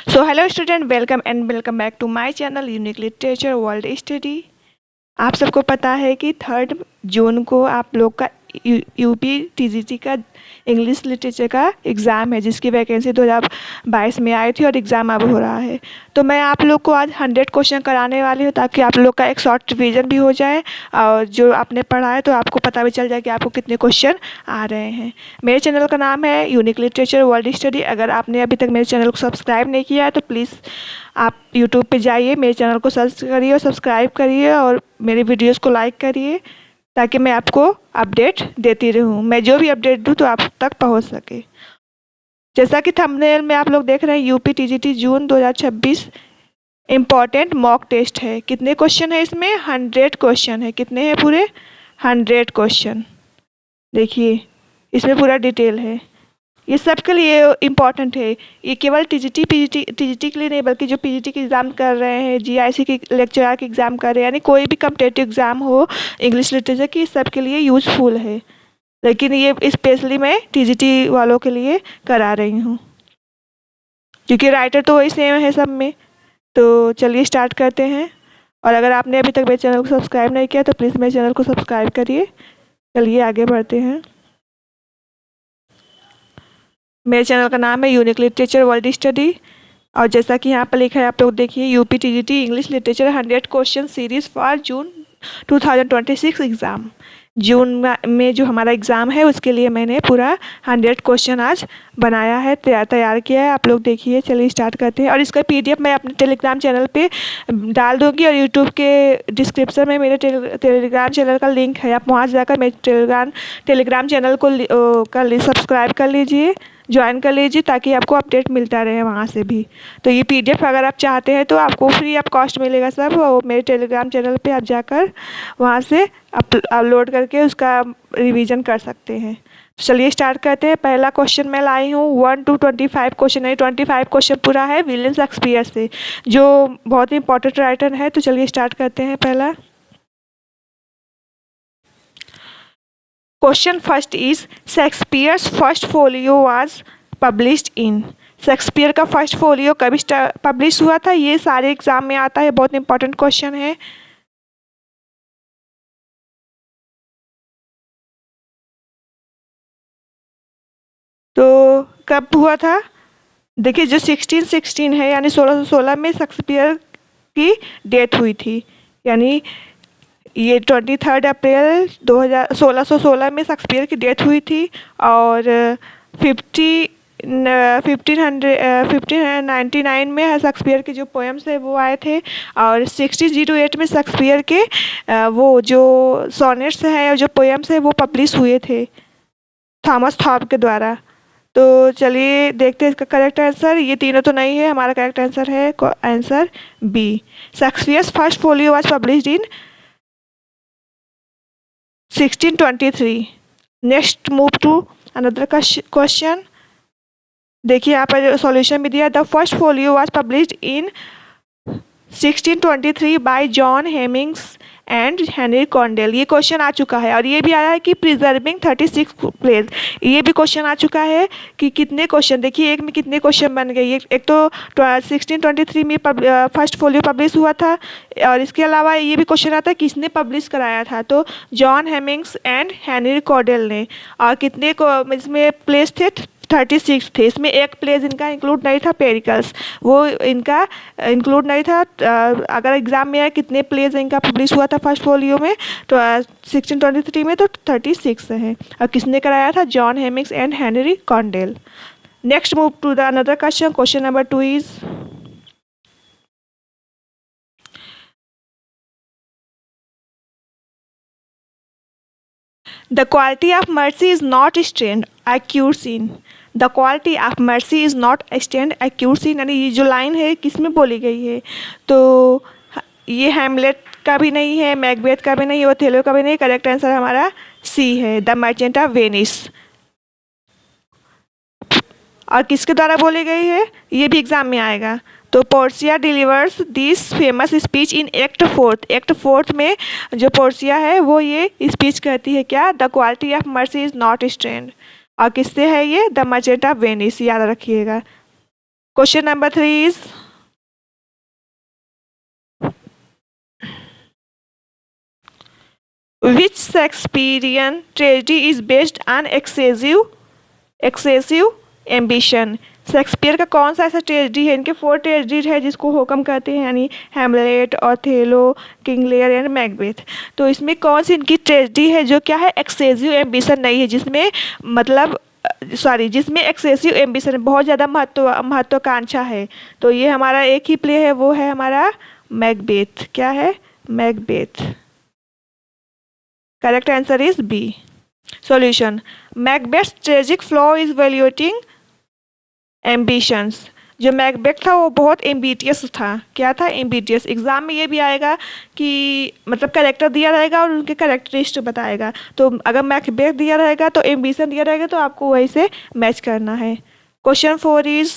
So hello student, welcome back to my channel unique literature world study. आप सबको पता है कि 3 जून को आप लोग का यूपी टीजीटी का इंग्लिश लिटरेचर का एग्ज़ाम है, जिसकी वैकेंसी 2022 में आई थी और एग्ज़ाम अब हो रहा है। तो मैं आप लोग को आज 100 क्वेश्चन कराने वाली हूँ, ताकि आप लोग का एक शॉर्ट रिवीजन भी हो जाए और जो आपने पढ़ा है तो आपको पता भी चल जाए कि आपको कितने क्वेश्चन आ रहे हैं। मेरे चैनल का नाम है यूनिक लिटरेचर वर्ल्ड स्टडी। अगर आपने अभी तक मेरे चैनल को सब्सक्राइब नहीं किया है तो प्लीज़ आप यूट्यूब पे जाइए, मेरे चैनल को सर्च करिए और सब्सक्राइब करिए और मेरे वीडियोस को लाइक करिए, ताकि मैं आपको अपडेट देती रहूं। मैं जो भी अपडेट दूं तो आप तक पहुंच सके। जैसा कि थंबनेल में आप लोग देख रहे हैं, यूपी टीजीटी जून 2026 इम्पॉर्टेंट मॉक टेस्ट है। कितने क्वेश्चन है इसमें? 100 क्वेश्चन है। कितने हैं? पूरे 100 क्वेश्चन। देखिए, इसमें पूरा डिटेल है। ये सबके लिए इम्पॉर्टेंट है। ये केवल टीजीटी के लिए नहीं, बल्कि जो पीजीटी के एग्ज़ाम कर रहे हैं, जीआईसी के लेक्चरर के एग्ज़ाम कर रहे हैं, यानी कोई भी कम्पिटिटिव एग्ज़ाम हो इंग्लिश लिटरेचर की, सबके लिए यूज़फुल है। लेकिन ये स्पेशली मैं टीजीटी वालों के लिए करा रही हूँ, क्योंकि राइटर तो वही सेम है सब में। तो चलिए स्टार्ट करते हैं। और अगर आपने अभी तक मेरे चैनल को सब्सक्राइब नहीं किया तो प्लीज़ मेरे चैनल को सब्सक्राइब करिए। चलिए आगे बढ़ते हैं। मेरे चैनल का नाम है यूनिक लिटरेचर वर्ल्ड स्टडी, और जैसा कि यहाँ पर लिखा है, आप लोग देखिए, UP TGT English literature 100 question series for June 2026 exam. जून में जो हमारा एग्ज़ाम है उसके लिए मैंने पूरा 100 क्वेश्चन आज बनाया है, तैयार किया है। आप लोग देखिए, चलिए स्टार्ट करते हैं। और इसका पीडीएफ मैं अपने टेलीग्राम चैनल पे डाल दूँगी, और यूट्यूब के डिस्क्रिप्शन में मेरे टेलीग्राम चैनल का लिंक है। आप वहाँ जाकर मेरे टेलीग्राम चैनल को सब्सक्राइब कर लीजिए, ज्वाइन कर लीजिए, ताकि आपको अपडेट मिलता रहे वहाँ से भी। तो ये पीडीएफ अगर आप चाहते हैं तो आपको फ्री ऑफ कॉस्ट मिलेगा सब, और मेरे टेलीग्राम चैनल पे आप जाकर वहाँ से अपलोड करके उसका रिवीजन कर सकते हैं। चलिए स्टार्ट करते हैं। पहला क्वेश्चन मैं लाई हूँ 1 to 25 क्वेश्चन है। 25 क्वेश्चन पूरा है विलियम शेक्सपियर से, जो बहुत ही इंपॉर्टेंट राइटर है। तो चलिए स्टार्ट करते हैं। पहला question first is Shakespeare's first folio was published in. Shakespeare का फर्स्ट फोलियो कभी पब्लिश हुआ था? ये सारे एग्जाम में आता है, बहुत इंपॉर्टेंट क्वेश्चन है। तो कब हुआ था? देखिए, जो 1616 है, यानी 1616 में शेक्सपियर की डेथ हुई थी। यानी ये 23 अप्रैल 1616 में शेक्सपियर की डेथ हुई थी। और 1599 में शेक्सपियर के जो पोएम्स है वो आए थे। और 1608 में शेक्सपियर के वो जो सोनेट्स हैं, जो पोएम्स है, वो पब्लिश हुए थे थॉमस थॉप के द्वारा। तो चलिए देखते हैं इसका करेक्ट आंसर। ये तीनों तो नहीं है, हमारा करेक्ट आंसर है answer B. Shakespeare's first folio was published in 1623। Next move to another question. देखिए, यहाँ पर सॉल्यूशन भी दिया। The first folio was published in 1623 by John Heminges and Henry Condell. ये क्वेश्चन आ चुका है। और ये भी आया है कि प्रिजर्विंग 36 प्लेस। ये भी क्वेश्चन आ चुका है कि कितने क्वेश्चन, देखिए एक में कितने क्वेश्चन बन गए। एक तो 1623 में फर्स्ट फोलियो पब्लिश हुआ था, और इसके अलावा ये भी क्वेश्चन आता है किसने पब्लिश कराया था। तो John Heminges and Henry Condell ने। और कितने को इसमें प्लेस थे? 36 थे। इसमें एक प्लेस इनका इंक्लूड नहीं था, पेरिकल्स, वो इनका इंक्लूड नहीं था। अगर एग्जाम में आए कितने प्लेस इनका पब्लिश हुआ था फर्स्ट फोलियो में, तो 1623 में तो 36 है। और किसने कराया था? John Heminges and Henry Condell. Next move to the another question. Question number 2 is the quality of mercy is not strained accuracy. The quality of mercy is not stand accuracy, यानी ये जो लाइन है किसमें बोली गई है? तो ये हैमलेट का भी नहीं है, मैकबेथ का भी नहीं है, ओथेलो का भी नहीं। करेक्ट आंसर हमारा सी है, द मर्चेंट ऑफ वेनिस। और किसके द्वारा बोली गई है? ये भी एग्जाम में आएगा। तो Portia delivers this famous speech in act 4। Act 4 में जो पोर्सिया है वो ये स्पीच कहती है क्या? The quality of mercy is not strained. और किससे है ये? द मर्चेंट ऑफ वेनिस, याद रखिएगा। Question number 3 is which Shakespearean tragedy is based on excessive ambition? Shakespeare का कौन सा ऐसा ट्रेजेडी है, इनके 4 ट्रेजेडी है जिसको होकम कहते हैं, यानी Hamlet, Othello, King Lear and Macbeth. तो इसमें कौन सी इनकी ट्रेजेडी है जो क्या है, एक्सेसिव एम्बिशन नहीं है, जिसमें मतलब जिसमें एक्सेसिव एम्बिशन बहुत ज़्यादा महत्वाकांक्षा है। तो ये हमारा एक ही प्ले है, वो है हमारा मैकबेथ। क्या है, Macbeth. Correct answer is B. Solution, Macbeth tragic flaw is valuating ambitions. जो मैकबेथ था वो बहुत एम्बिटियस था। क्या था, एम्बिटियस। एग्जाम में ये भी आएगा कि मतलब कैरेक्टर दिया रहेगा और उनके कैरेक्टरिस्टिक बताएगा। तो अगर मैकबेथ दिया रहेगा तो एम्बिशन दिया रहेगा, तो आपको वही से मैच करना है। Question 4 is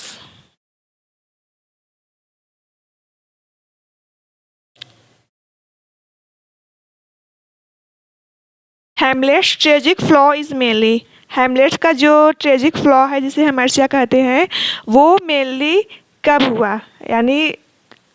Hamlet's tragic flaw is mainly. Hamlet का जो ट्रेजिक फ्लॉ है, जिसे हमेशा कहते हैं, वो मेनली कब हुआ, यानी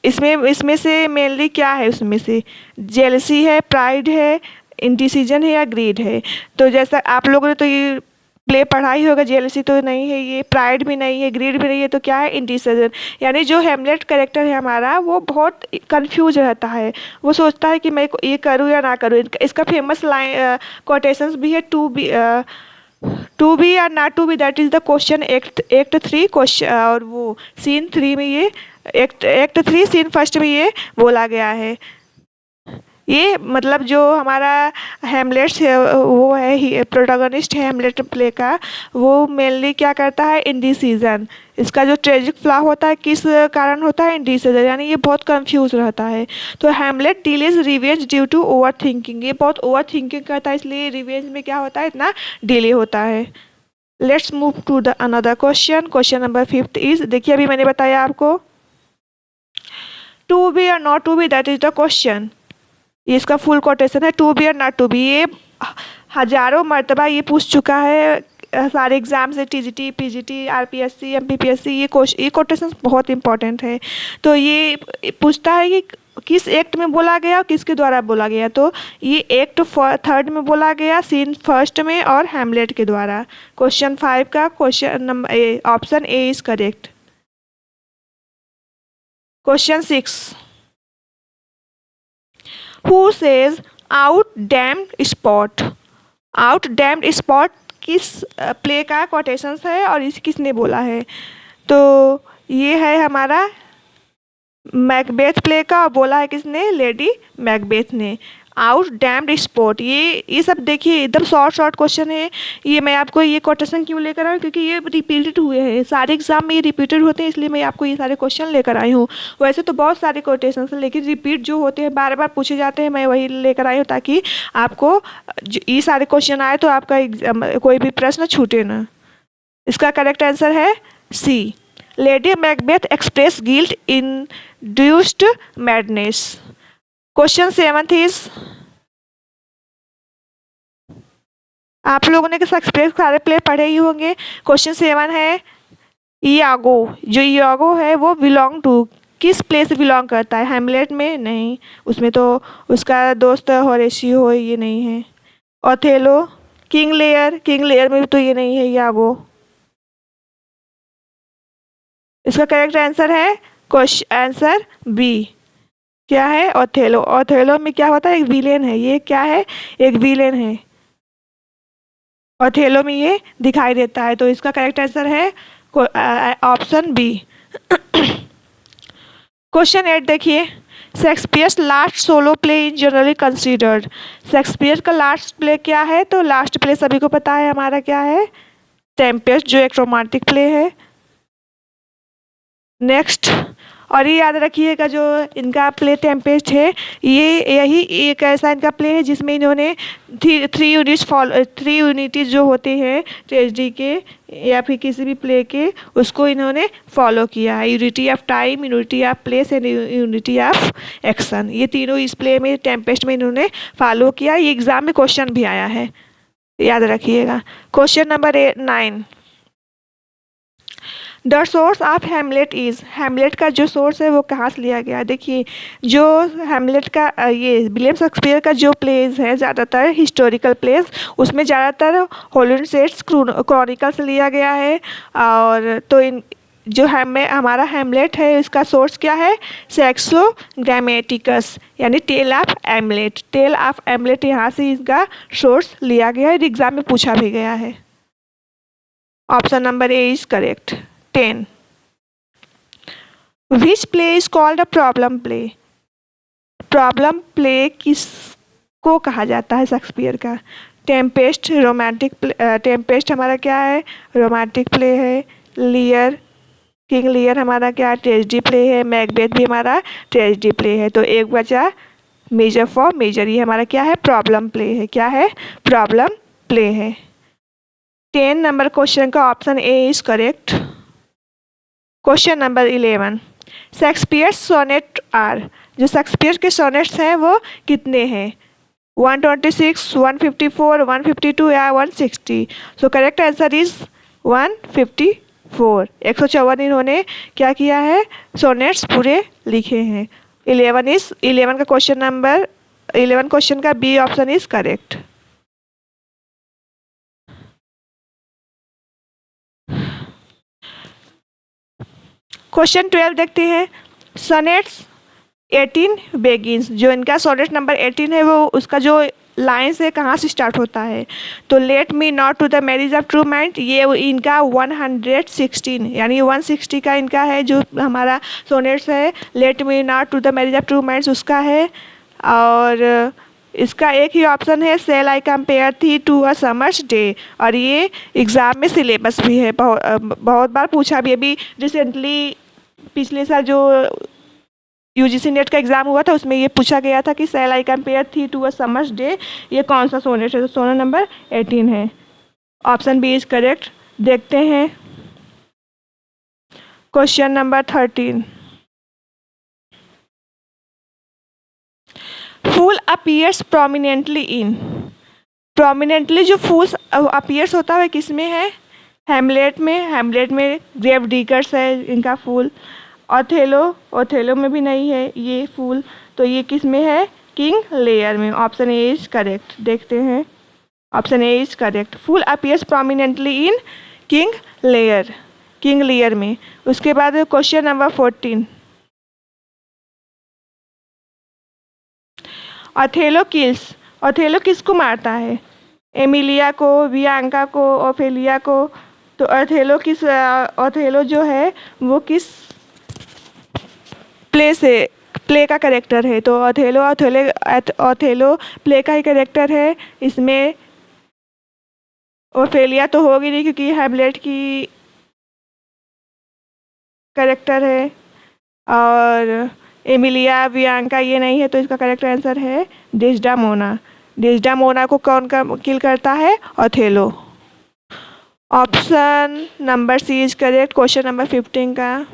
इसमें से मेनली क्या है, उसमें से जेलसी है, प्राइड है, इंडिसीजन है या ग्रीड है। तो जैसा आप लोगों ने तो ये प्ले पढ़ा ही होगा, जेलसी तो नहीं है, ये प्राइड भी नहीं है, ग्रीड भी नहीं है, तो क्या है, इंडिसीजन। यानी जो हैमलेट कैरेक्टर है हमारा, वो बहुत कंफ्यूज रहता है। वो सोचता है कि मैं ये करूँ या ना करूँ। इसका फेमस लाइन कोटेशंस भी है, टू बी या not to be, that is the question act 3 question. और वो सीन 3 में ये एक्ट 3 सीन फर्स्ट में ये बोला गया है। ये मतलब जो हमारा हैमलेट्स है, वो है प्रोटोगनिस्ट है हैमलेट प्ले का, वो मेनली क्या करता है, इंडिसीजन। इसका जो ट्रेजिक फ्लॉ होता है किस कारण होता है, इंडिसीजन, यानी ये बहुत कंफ्यूज रहता है। तो Hamlet delays revenge due to over thinking. ये बहुत ओवर थिंकिंग करता है, इसलिए रिवेंज में क्या होता है, इतना डिले होता है। Let's move to the another question. Question number 5 is, देखिए अभी मैंने बताया आपको टू बी और not to be, that is the question. ये इसका फुल कोटेशन है, टू बी और नॉट टू बी। ये हजारों मरतबा ये पूछ चुका है सारे एग्जाम से, टीजीटी, पीजीटी, आरपीएससी, एमपीपीएससी। ये कोटेशन बहुत इंपॉर्टेंट है। तो ये पूछता है कि किस एक्ट में बोला गया और किसके द्वारा बोला गया। तो ये एक्ट 3 में बोला गया, सीन फर्स्ट में, और हैमलेट के द्वारा। क्वेश्चन 5 का question number option A is correct. Question 6, Who says out damned spot? Out damned spot किस प्ले का कोटेशन है और इस किसने बोला है। तो ये है हमारा मैकबेथ प्ले का, और बोला है किसने, लेडी मैकबेथ ने। आउट डैम्ड स्पॉट, ये सब देखिए एकदम शॉर्ट क्वेश्चन है। ये मैं आपको ये कोटेशन क्यों लेकर आई हूँ, क्योंकि ये रिपीटेड हुए हैं सारे एग्जाम में, ये रिपीटेड होते हैं, इसलिए मैं आपको ये सारे क्वेश्चन लेकर आई हूँ। वैसे तो बहुत सारे कोटेशन हैं, लेकिन रिपीट जो होते हैं, बार बार पूछे जाते हैं, मैं वही लेकर आई हूँ, ताकि आपको ये सारे क्वेश्चन आए तो आपका कोई भी प्रश्न छूटे ना। इसका करेक्ट आंसर है C, Lady Macbeth express guilt induced madness. Question 7 is, आप लोगों ने शेक्सपियर सारे प्ले पढ़े ही होंगे। क्वेश्चन 7 है, यागो, जो यागो है वो बिलोंग टू, किस प्ले से बिलोंग करता है, हैमलेट में नहीं, उसमें तो उसका दोस्त होरेशियो, ये नहीं है। ओथेलो, किंग लेयर में भी तो ये नहीं है यागो। इसका करेक्ट आंसर है क्वेश्चन आंसर बी। क्या है, ओथेलो। ओथेलो में क्या होता है, एक विलेन है, ये क्या है, एक विलेन है। ओथेलो में ये दिखाई देता है, तो इसका करेक्ट आंसर है ऑप्शन बी। क्वेश्चन 8 देखिए, Shakespeare's last solo play in generally considered. Shakespeare का लास्ट प्ले क्या है, तो लास्ट प्ले सभी को पता है हमारा क्या है, टेम्पेस्ट, जो एक रोमांटिक प्ले है। नेक्स्ट, और ये याद रखिएगा जो इनका प्ले टेम्पेस्ट है, यही एक ऐसा इनका प्ले है जिसमें इन्होंने थ्री यूनिटीज जो होते हैं ट्रेजेडी के या फिर किसी भी प्ले के, उसको इन्होंने फॉलो किया है। Unity of time, unity of place and unity of action, ये तीनों इस प्ले में, टेम्पेस्ट में इन्होंने फॉलो किया। ये एग्जाम में क्वेश्चन भी आया है, याद रखिएगा। Question number 9, the source of Hamlet is, Hamlet का जो सोर्स है वो कहाँ से लिया गया। देखिए जो हैमलेट का ये विलियम शेक्सपियर का जो प्लेस है ज़्यादातर हिस्टोरिकल प्लेस, उसमें ज़्यादातर होलिनशेड्स क्रॉनिकल से लिया गया है। और तो इन जो हमारा हैमलेट है इसका सोर्स क्या है, सेक्सो ग्रामेटिकस यानी tale of Hamlet, tale of Hamlet यहाँ से इसका सोर्स लिया गया है, एग्जाम में पूछा भी गया है। Option number A is correct. 10 which play is called a problem play, problem play किसको कहा जाता है शेक्सपियर का। टेम्पेस्ट रोमांटिक टेम्पेस्ट हमारा क्या है, रोमांटिक प्ले है। लियर, किंग लियर हमारा क्या ट्रेजेडी प्ले है। मैकबेथ भी हमारा ट्रेजेडी प्ले है। तो एक बचा मेजर फॉर मेजर, ये हमारा क्या है, प्रॉब्लम प्ले है। क्या है, प्रॉब्लम प्ले है। 10 नंबर क्वेश्चन का option A is correct. Question number 11 Shakespeare sonnet are, जो शेक्सपियर के सोनेट्स हैं वो कितने हैं, 126, 154, 152 या 160। So correct answer is 154। 154 इन्होंने क्या किया है, सोनेट्स पूरे लिखे हैं। 11 का क्वेश्चन नंबर 11 क्वेश्चन का B option is correct. Question 12 देखते हैं। सोनेट्स 18 बेगिंस, जो इनका सोनेट नंबर 18 है वो उसका जो लाइन से कहाँ से स्टार्ट होता है। तो let me not to the marriage of true mind, ये इनका 116 यानी 160 का इनका है जो हमारा सोनेट्स है। Let me not to the marriage of true minds उसका है। और इसका एक ही ऑप्शन है shall I compare thee to a summer's day, और ये एग्ज़ाम में सिलेबस भी है, बहुत बार पूछा भी। अभी रिसेंटली पिछले साल जो यूजीसी नेट का एग्ज़ाम हुआ था उसमें ये पूछा गया था कि cell I compare thee to a summer's day, ये कौन सा सोनेट है। तो सोनेट नंबर 18 है। Option B is correct. देखते हैं question number 13 fool appears prominently in, prominently जो फूल्स अपीयर्स होता है किस में है, हैमलेट में। हैमलेट में ग्रेव डिगर्स है इनका फूल। ओथेलो में भी नहीं है ये फूल, तो ये किस में है, किंग लेयर में। Option A is correct. देखते हैं option A is correct. Fool appears prominently in King Lear में। उसके बाद क्वेश्चन नंबर 14 ओथेलो किसको मारता है, एमिलिया को, बियांका को, ओफेलिया को। तो ओथेलो जो है वो किस प्ले का करेक्टर है। तो ओथेलो प्ले का ही करेक्टर है। इसमें ओफेलिया तो होगी नहीं क्योंकि हैमलेट की करेक्टर है, और एमिलिया बियांका ये नहीं है। तो इसका करेक्ट आंसर है डेस्डेमोना। डेस्डेमोना को कौन किल करता है, Othello. Option number C is correct. Question number 15 का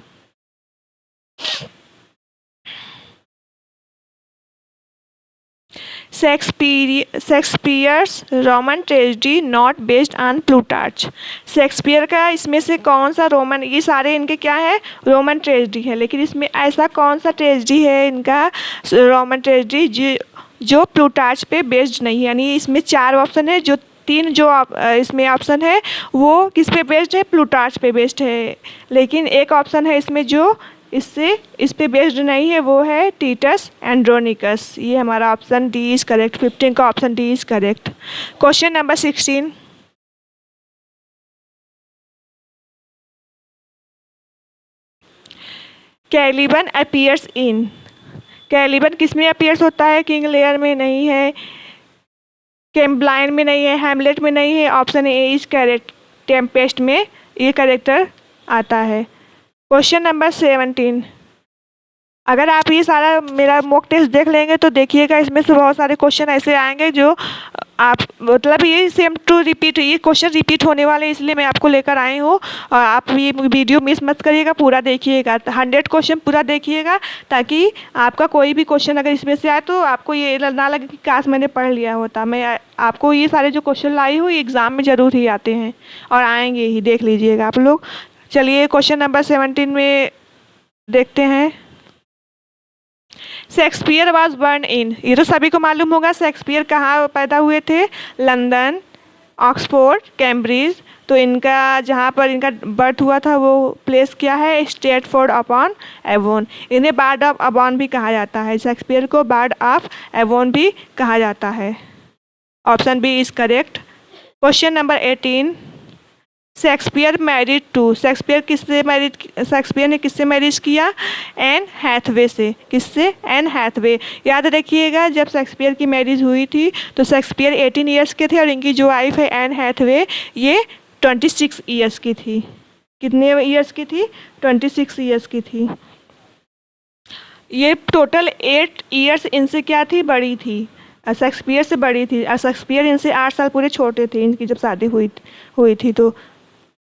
Shakespeare's Roman tragedy not based on Plutarch, Shakespeare का इसमें से कौन सा रोमन, ये सारे इनके क्या है, रोमन ट्रेजेडी है, लेकिन इसमें ऐसा कौन सा ट्रेजेडी है इनका रोमन ट्रेजेडी जो प्लूटार्च पे बेस्ड नहीं है। यानी इसमें 4 ऑप्शन है, जो 3 जो इसमें ऑप्शन है वो किस पे बेस्ड है, प्लूटार्च पे बेस्ड है। लेकिन एक ऑप्शन है इसमें जो इस पे बेस्ड नहीं है, वो है टीटस एंड्रोनिकस। ये हमारा ऑप्शन डी इज करेक्ट। 15 का option D is correct. Question number 16 Caliban appears in, Caliban किस में अपीयर्स होता है, किंग लेयर में नहीं है, कैम्ब्लाइन में नहीं है, हैमलेट में नहीं है। Option A is correct, Tempest में ये करेक्टर आता है। क्वेश्चन नंबर 17 अगर आप ये सारा मेरा मॉक टेस्ट देख लेंगे तो देखिएगा इसमें से बहुत सारे क्वेश्चन ऐसे आएंगे जो आप मतलब ये सेम टू रिपीट, ये क्वेश्चन रिपीट होने वाले, इसलिए मैं आपको लेकर आई हूँ। और आप ये वीडियो मिस मत करिएगा, पूरा देखिएगा, 100 क्वेश्चन पूरा देखिएगा, ताकि आपका कोई भी क्वेश्चन अगर इसमें से आए तो आपको ये ना लगे कि काश मैंने पढ़ लिया होता। मैं आपको ये सारे जो क्वेश्चन लाई हूँ ये एग्ज़ाम में ज़रूर ही आते हैं और आएंगे ही, देख लीजिएगा आप लोग। चलिए क्वेश्चन नंबर 17 में देखते हैं। शेक्सपियर वाज बर्न इन, ये तो सभी को मालूम होगा शेक्सपियर कहाँ पैदा हुए थे, लंदन, ऑक्सफोर्ड, कैम्ब्रिज। तो इनका जहाँ पर इनका बर्थ हुआ था वो प्लेस क्या है, स्ट्रेटफोर्ड अपॉन एवोन। इन्हें बार्ड ऑफ एवोन भी कहा जाता है, शेक्सपियर को बार्ड ऑफ एवोन भी कहा जाता है। Option B is correct. Question number 18, Shakespeare married to, Shakespeare ने किससे मैरिज किया, एन हैथवे से। किससे, एन हैथवे। याद रखिएगा जब शेक्सपियर की मैरिज हुई थी तो शेक्सपियर 18 ईयर्स के थे और इनकी जो वाइफ है एन हैथवे ये 26 ईयर्स की थी। कितने ईयर्स की थी, 26 ईयर्स की थी। ये टोटल 8 ईयर्स इनसे क्या थी, बड़ी थी, शेक्सपियर से बड़ी थी। शेक्सपियर इनसे 8 साल पूरे छोटे थे इनकी जब शादी हुई थी। तो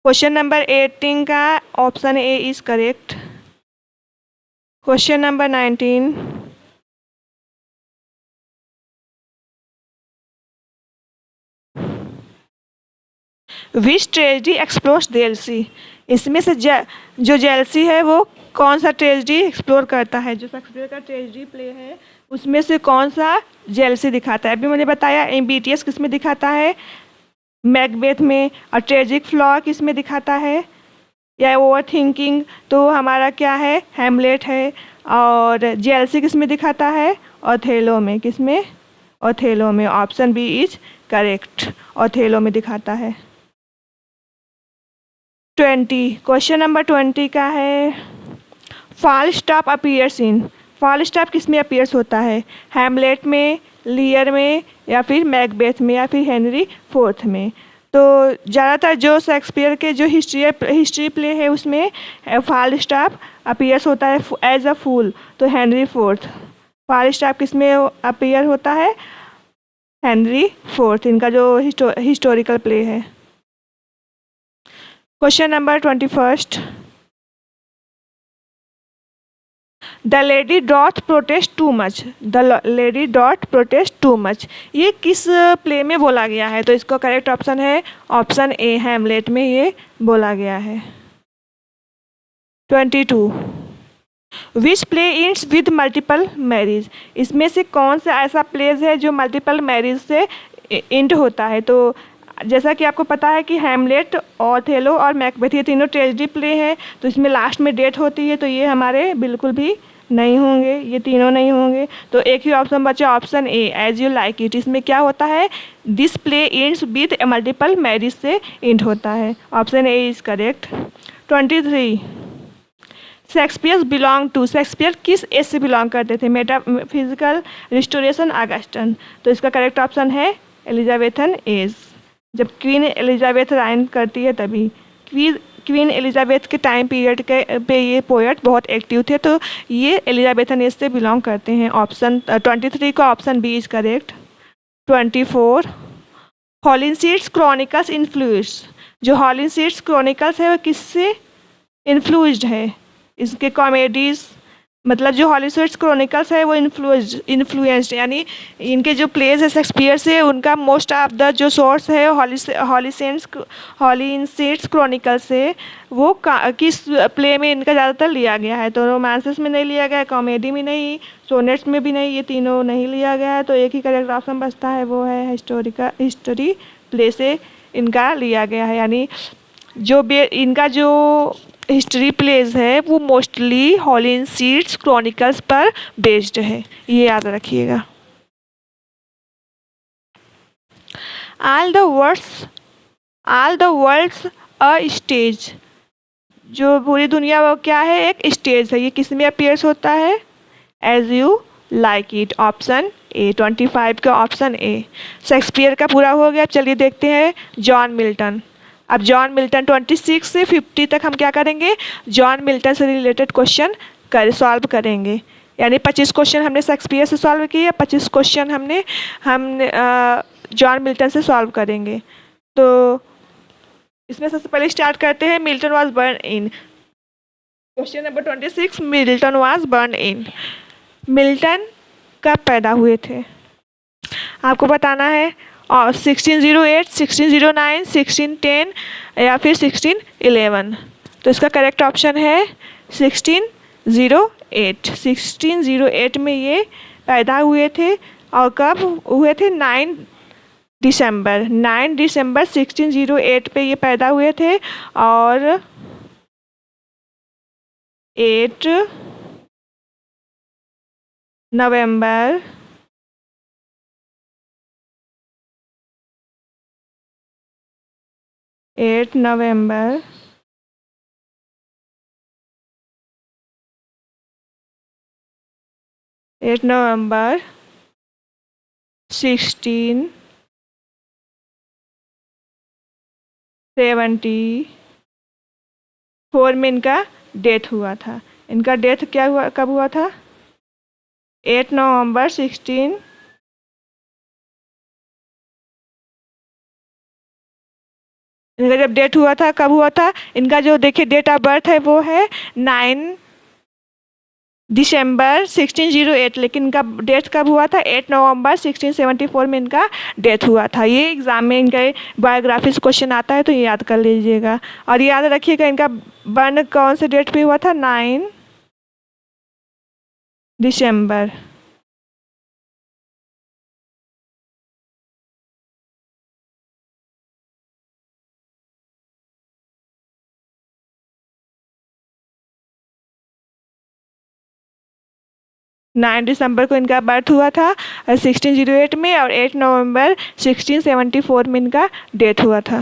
क्वेश्चन नंबर 18 का option A is correct. Question number 19, which tragedy explores jealousy, इसमें से जो जेलसी है वो कौन सा ट्रेजेडी एक्सप्लोर करता है, जो शेक्सपियर का ट्रेजेडी प्ले है उसमें से कौन सा जेलसी दिखाता है। अभी मैंने बताया एम्बिटियस किस में दिखाता है, मैकबेथ में, और ट्रेजिक फ्लॉ किस में दिखाता है, या ओवर थिंकिंग तो हमारा क्या है, हैमलेट है। और जेलसी किस में दिखाता है, ओथेलो में। किस में, ओथेलो में। Option B is correct, Othello में दिखाता है। 20, क्वेश्चन नंबर 20 का है, फालस्टाफ अपीयर्स इन, फालस्टाफ किस में अपीयर्स होता है, हैमलेट में, लियर में, या फिर मैकबेथ में, या फिर हेनरी फोर्थ में। तो ज़्यादातर जो शेक्सपियर के जो हिस्ट्री प्ले है उसमें फालस्टाफ अपीयर्स होता है एज अ फूल, तो हेनरी फोर्थ। फालस्टाफ किस में अपीयर होता है, हेनरी फोर्थ, इनका जो हिस्टोरिकल प्ले है। Question number 21, the lady dot protest too much, the lady dot protest too much, ये किस प्ले में बोला गया है। तो इसका करेक्ट ऑप्शन है ऑप्शन ए, हैमलेट में ये बोला गया है। 22, which play ends with multiple marriage, इसमें से कौन सा ऐसा प्लेस है जो मल्टीपल मैरिज से इंड होता है। तो जैसा कि आपको पता है कि हैमलेट, ओथेलो और मैकबेथ ये तीनों ट्रेजेडी प्ले हैं, तो इसमें लास्ट में डेथ होती है, तो ये हमारे बिल्कुल भी नहीं होंगे, ये तीनों नहीं होंगे। तो एक ही ऑप्शन बचा, option A, as you like it. इसमें क्या होता है, this play ends with multiple marriage से इंड होता है। Option A is correct. 23, Shakespeare belong to, Shakespeare किस एज से बिलोंग करते थे, मेटाफिजिकल, रिस्टोरेशन, ऑगस्टन। तो इसका करेक्ट ऑप्शन है एलिजाबेथन एज, जब क्वीन एलिजाबेथ राइन करती है तभी। क्वीन एलिजाबेथ के टाइम पीरियड पे ये पोएट बहुत एक्टिव थे, तो ये एलिजाबेथन एज से बिलोंग करते हैं। ऑप्शन 23 का option B is correct. 24, Holinshed's Chronicles influenced, जो हॉलिंशीड्स क्रॉनिकल्स है वो किससे इन्फ्लुएंस्ड है, इसके कॉमेडीज़, मतलब जो हॉलिंशीड्स क्रॉनिकल्स है वो इन्फ्लुएंस्ड, यानी इनके जो प्लेज है शेक्सपियर से उनका मोस्ट ऑफ द जो सोर्स है हॉलिंशीड्स क्रॉनिकल्स से, वो किस प्ले में इनका ज़्यादातर लिया गया है। तो रोमांसेस में नहीं लिया गया है, कॉमेडी में नहीं, सोनेट्स में भी नहीं, ये तीनों नहीं लिया गया है। तो एक ही करेक्ट ऑप्शन बचता है, वो है हिस्ट्री प्ले से इनका लिया गया है, यानी जो इनका जो हिस्ट्री प्लेज है वो मोस्टली हॉलिंशीड्स क्रॉनिकल्स पर बेस्ड है, ये याद रखिएगा। All the world's a stage, जो पूरी दुनिया वो क्या है, एक स्टेज है, ये किस में अपीयर्स होता है, as you like it. Option A, 25 का ऑप्शन ए। शेक्सपियर का पूरा हो गया। चलिए देखते हैं जॉन मिल्टन। अब जॉन मिल्टन 26 से 50 तक हम क्या करेंगे, जॉन मिल्टन से रिलेटेड क्वेश्चन सॉल्व करेंगे, यानी 25 क्वेश्चन हमने शेक्सपियर से सॉल्व किए, 25 क्वेश्चन हमने जॉन मिल्टन से सॉल्व करेंगे। तो इसमें सबसे पहले स्टार्ट करते हैं, Milton was born in. Question number 26, Milton was born in, Milton कब पैदा हुए थे, आपको बताना है। और 1608, 1609, 1610 या फिर 1611। तो इसका करेक्ट ऑप्शन है 1608। 1608 में ये पैदा हुए थे और कब हुए थे? 9 दिसंबर। 9 दिसंबर 1608 पे ये पैदा हुए थे और 8 नवंबर 8 नवंबर 1674 में इनका डेथ हुआ था। इनका डेथ क्या हुआ, कब हुआ था? 8 नवंबर 16 इनका जब डेथ हुआ था, कब हुआ था? इनका जो देखिए डेट ऑफ बर्थ है वो है 9 दिसंबर 1608, लेकिन इनका डेथ कब हुआ था? 8 नवंबर 1674 में इनका डेथ हुआ था। ये एग्जाम में इनका बायोग्राफी से क्वेश्चन आता है तो ये याद कर लीजिएगा। और याद रखिएगा इनका बर्न कौन से डेट पे हुआ था? 9 दिसंबर। नाइन दिसंबर को इनका बर्थ हुआ था 1608 में और 8 नवंबर 1674 में इनका डेथ हुआ था।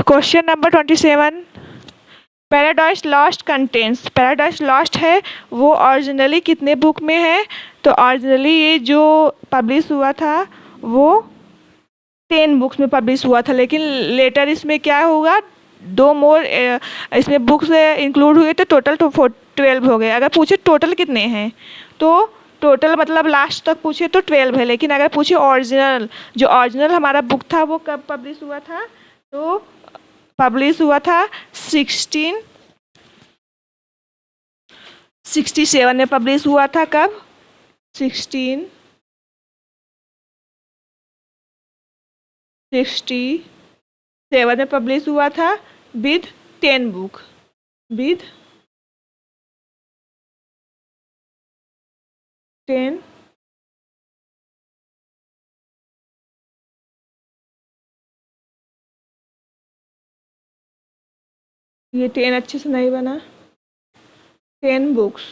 Question number 27, paradise Lost contents. Paradise lost है वो ओरिजिनली कितने बुक में है? तो ओरिजिनली ये जो पब्लिश हुआ था वो 10 बुक्स में पब्लिश हुआ था, लेकिन लेटर इसमें क्या होगा, 2 मोर इसमें बुक्स इंक्लूड हुए तो टोटल 12 हो गए। अगर पूछे टोटल कितने हैं तो टोटल मतलब लास्ट तक पूछे तो 12 है, लेकिन अगर पूछे ओरिजिनल, जो ओरिजिनल हमारा बुक था वो कब पब्लिश हुआ था? तो पब्लिश हुआ था 1667 में पब्लिश हुआ था। कब? 1667 में पब्लिश हुआ था विद 10 बुक, विद 10 ये 10 अच्छे से नहीं बना, 10 बुक्स।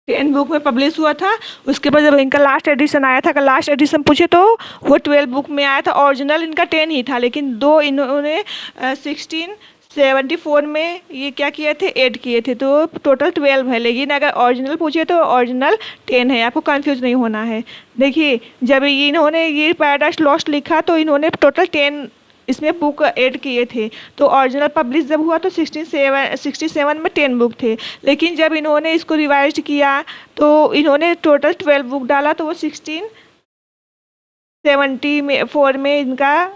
टेन बुक में पब्लिश हुआ था। उसके बाद जब इनका लास्ट एडिशन आया था, लास्ट एडिशन पूछे तो वो 12 बुक में आया था। ओरिजिनल इनका 10 ही था, लेकिन 2 इन्होंने 1674 में ये क्या किए थे, ऐड किए थे, तो टोटल 12 है। लेकिन अगर ओरिजिनल पूछे तो ओरिजिनल 10 है, आपको कंफ्यूज नहीं होना है। देखिए जब इन्होंने ये पैराडाइज लॉस्ट लिखा तो इन्होंने टोटल 10 इसमें बुक ऐड किए थे। तो ओरिजिनल पब्लिश जब हुआ तो 67 में 10 बुक थे, लेकिन जब इन्होंने इसको रिवाइज किया तो इन्होंने टोटल 12 बुक डाला, तो वो 1674 में इनका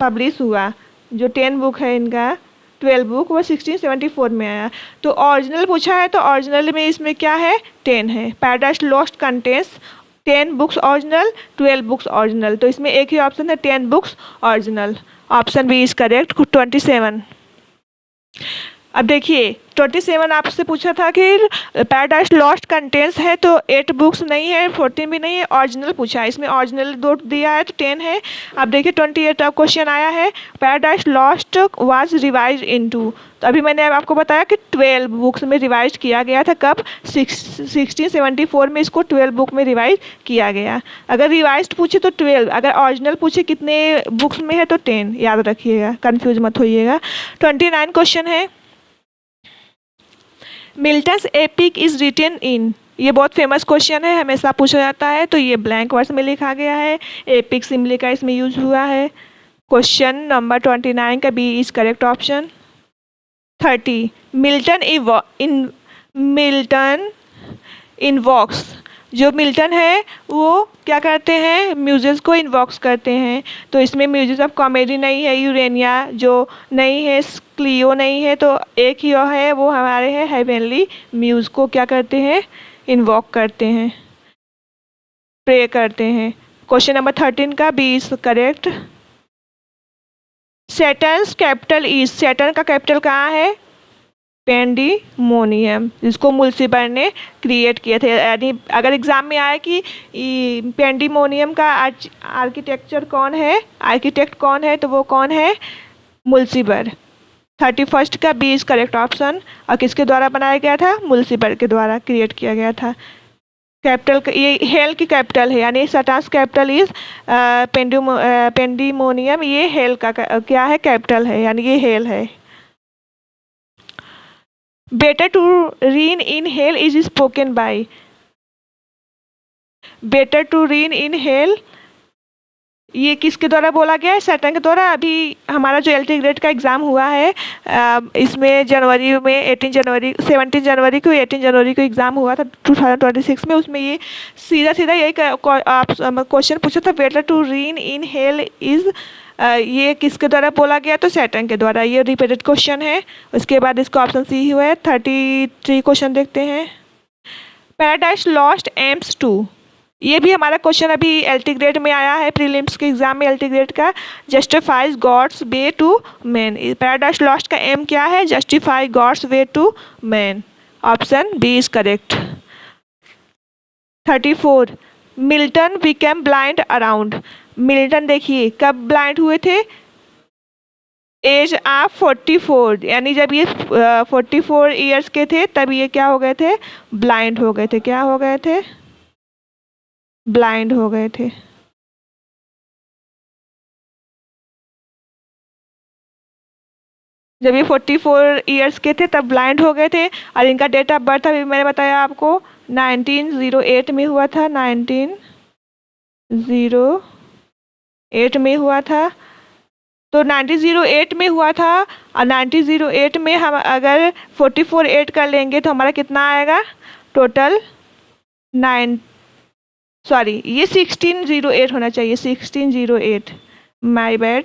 पब्लिश हुआ। जो 10 बुक है इनका 12 बुक वो 1674 में आया। तो ओरिजिनल पूछा है तो ओरिजिनल में इसमें क्या है, 10 है। Paradise Lost contents 10 books original, 12 books original, तो इसमें एक ही ऑप्शन है 10 books original. Option B is correct. 27, अब देखिए 27 आपसे पूछा था कि पैराडाइज लॉस्ट कंटेंट्स है तो 8 बुक्स नहीं है, 14 भी नहीं है, ओरिजिनल पूछा है। इसमें ओरिजिनल 2 दिया है तो 10 है। अब देखिए 28 अब क्वेश्चन आया है, Paradise lost was revise into. तो अभी मैंने आपको बताया कि 12 बुक्स में रिवाइज किया गया था। कब? 1674 में इसको 12 बुक में रिवाइज किया गया। अगर रिवाइज पूछे तो 12, अगर ओरिजिनल पूछे कितने बुक्स में है तो 10, याद रखिएगा, कन्फ्यूज मत होइएगा। 29 क्वेश्चन है, Milton's epic is written in. ये बहुत फेमस क्वेश्चन है, हमेशा पूछा जाता है, तो ये ब्लैंक वर्ड्स में लिखा गया है। एपिक सिम्बल का इसमें यूज हुआ है। क्वेश्चन नंबर 29 का B is correct option. 30, Milton invokes. जो मिल्टन है वो क्या करते हैं, म्यूजेस को इन्वॉक्स करते हैं। तो इसमें म्यूजेस ऑफ कॉमेडी नहीं है, यूरेनिया जो नहीं है, क्लियो नहीं है, तो एक ही है वो हमारे हैं हेवेनली म्यूज को क्या करते हैं, इन्वॉक करते हैं, प्रे करते हैं। क्वेश्चन नंबर 13 का B is correct. Saturn's capital is, Saturn का कैपिटल कहाँ है? पेंडिमोनियम, जिसको मुल्सिबर ने क्रिएट किए थे। यानी अगर एग्जाम में आए कि पेंडिमोनियम का आर्किटेक्चर कौन है, आर्किटेक्ट कौन है, तो वो कौन है? मुल्सिबर। 31 का बी इज करेक्ट ऑप्शन। और किसके द्वारा बनाया गया था? मुल्सिबर के द्वारा क्रिएट किया गया था। कैपिटल ये हेल की कैपिटल है, यानी सैटर्न्स कैपिटल इज पेंडिमोनियम, ये हेल का क्या है? कैपिटल है, यानी ये हेल है। Better to reign in hell is spoken by, better to reign in hell ये किसके द्वारा बोला गया है? सैटर्न के द्वारा। अभी हमारा जो एलटी ग्रेड का एग्ज़ाम हुआ है, इसमें जनवरी में 17 जनवरी को 18 जनवरी को एग्ज़ाम हुआ था 2026 में। उसमें ये सीधा यही क्वेश्चन पूछा था, better to reign in hell is ये किसके द्वारा बोला गया? तो सैटर्न के द्वारा। ये रिपीटेड क्वेश्चन है। उसके बाद इसका ऑप्शन सी हुआ है। 33 क्वेश्चन देखते हैं। पैराडाइज लॉस्ट एम्स टू, ये भी हमारा क्वेश्चन अभी एलटी ग्रेड में आया है, प्रीलिम्स के एग्जाम में एलटी ग्रेड का। Justifies God's way to man, Paradise Lost का एम क्या है? Justify God's way to man. Option B is correct. 34 Milton became blind around, Milton देखिए कब ब्लाइंड हुए थे? एज ऑफ 44, यानी जब ये 44 ईयर्स के थे तब ये क्या हो गए थे? ब्लाइंड हो गए थे। क्या हो गए थे? ब्लाइंड हो गए थे। जब ये 44 ईयर्स के थे तब ब्लाइंड हो गए थे। और इनका डेट ऑफ बर्थ अभी मैंने बताया आपको 1908 में हुआ था, 1908 में हुआ था। तो 1908 में हुआ था, और 1908 में हम अगर 44 ऐड कर लेंगे तो हमारा कितना आएगा टोटल? ये 1608 होना चाहिए, 1608, माय बैड,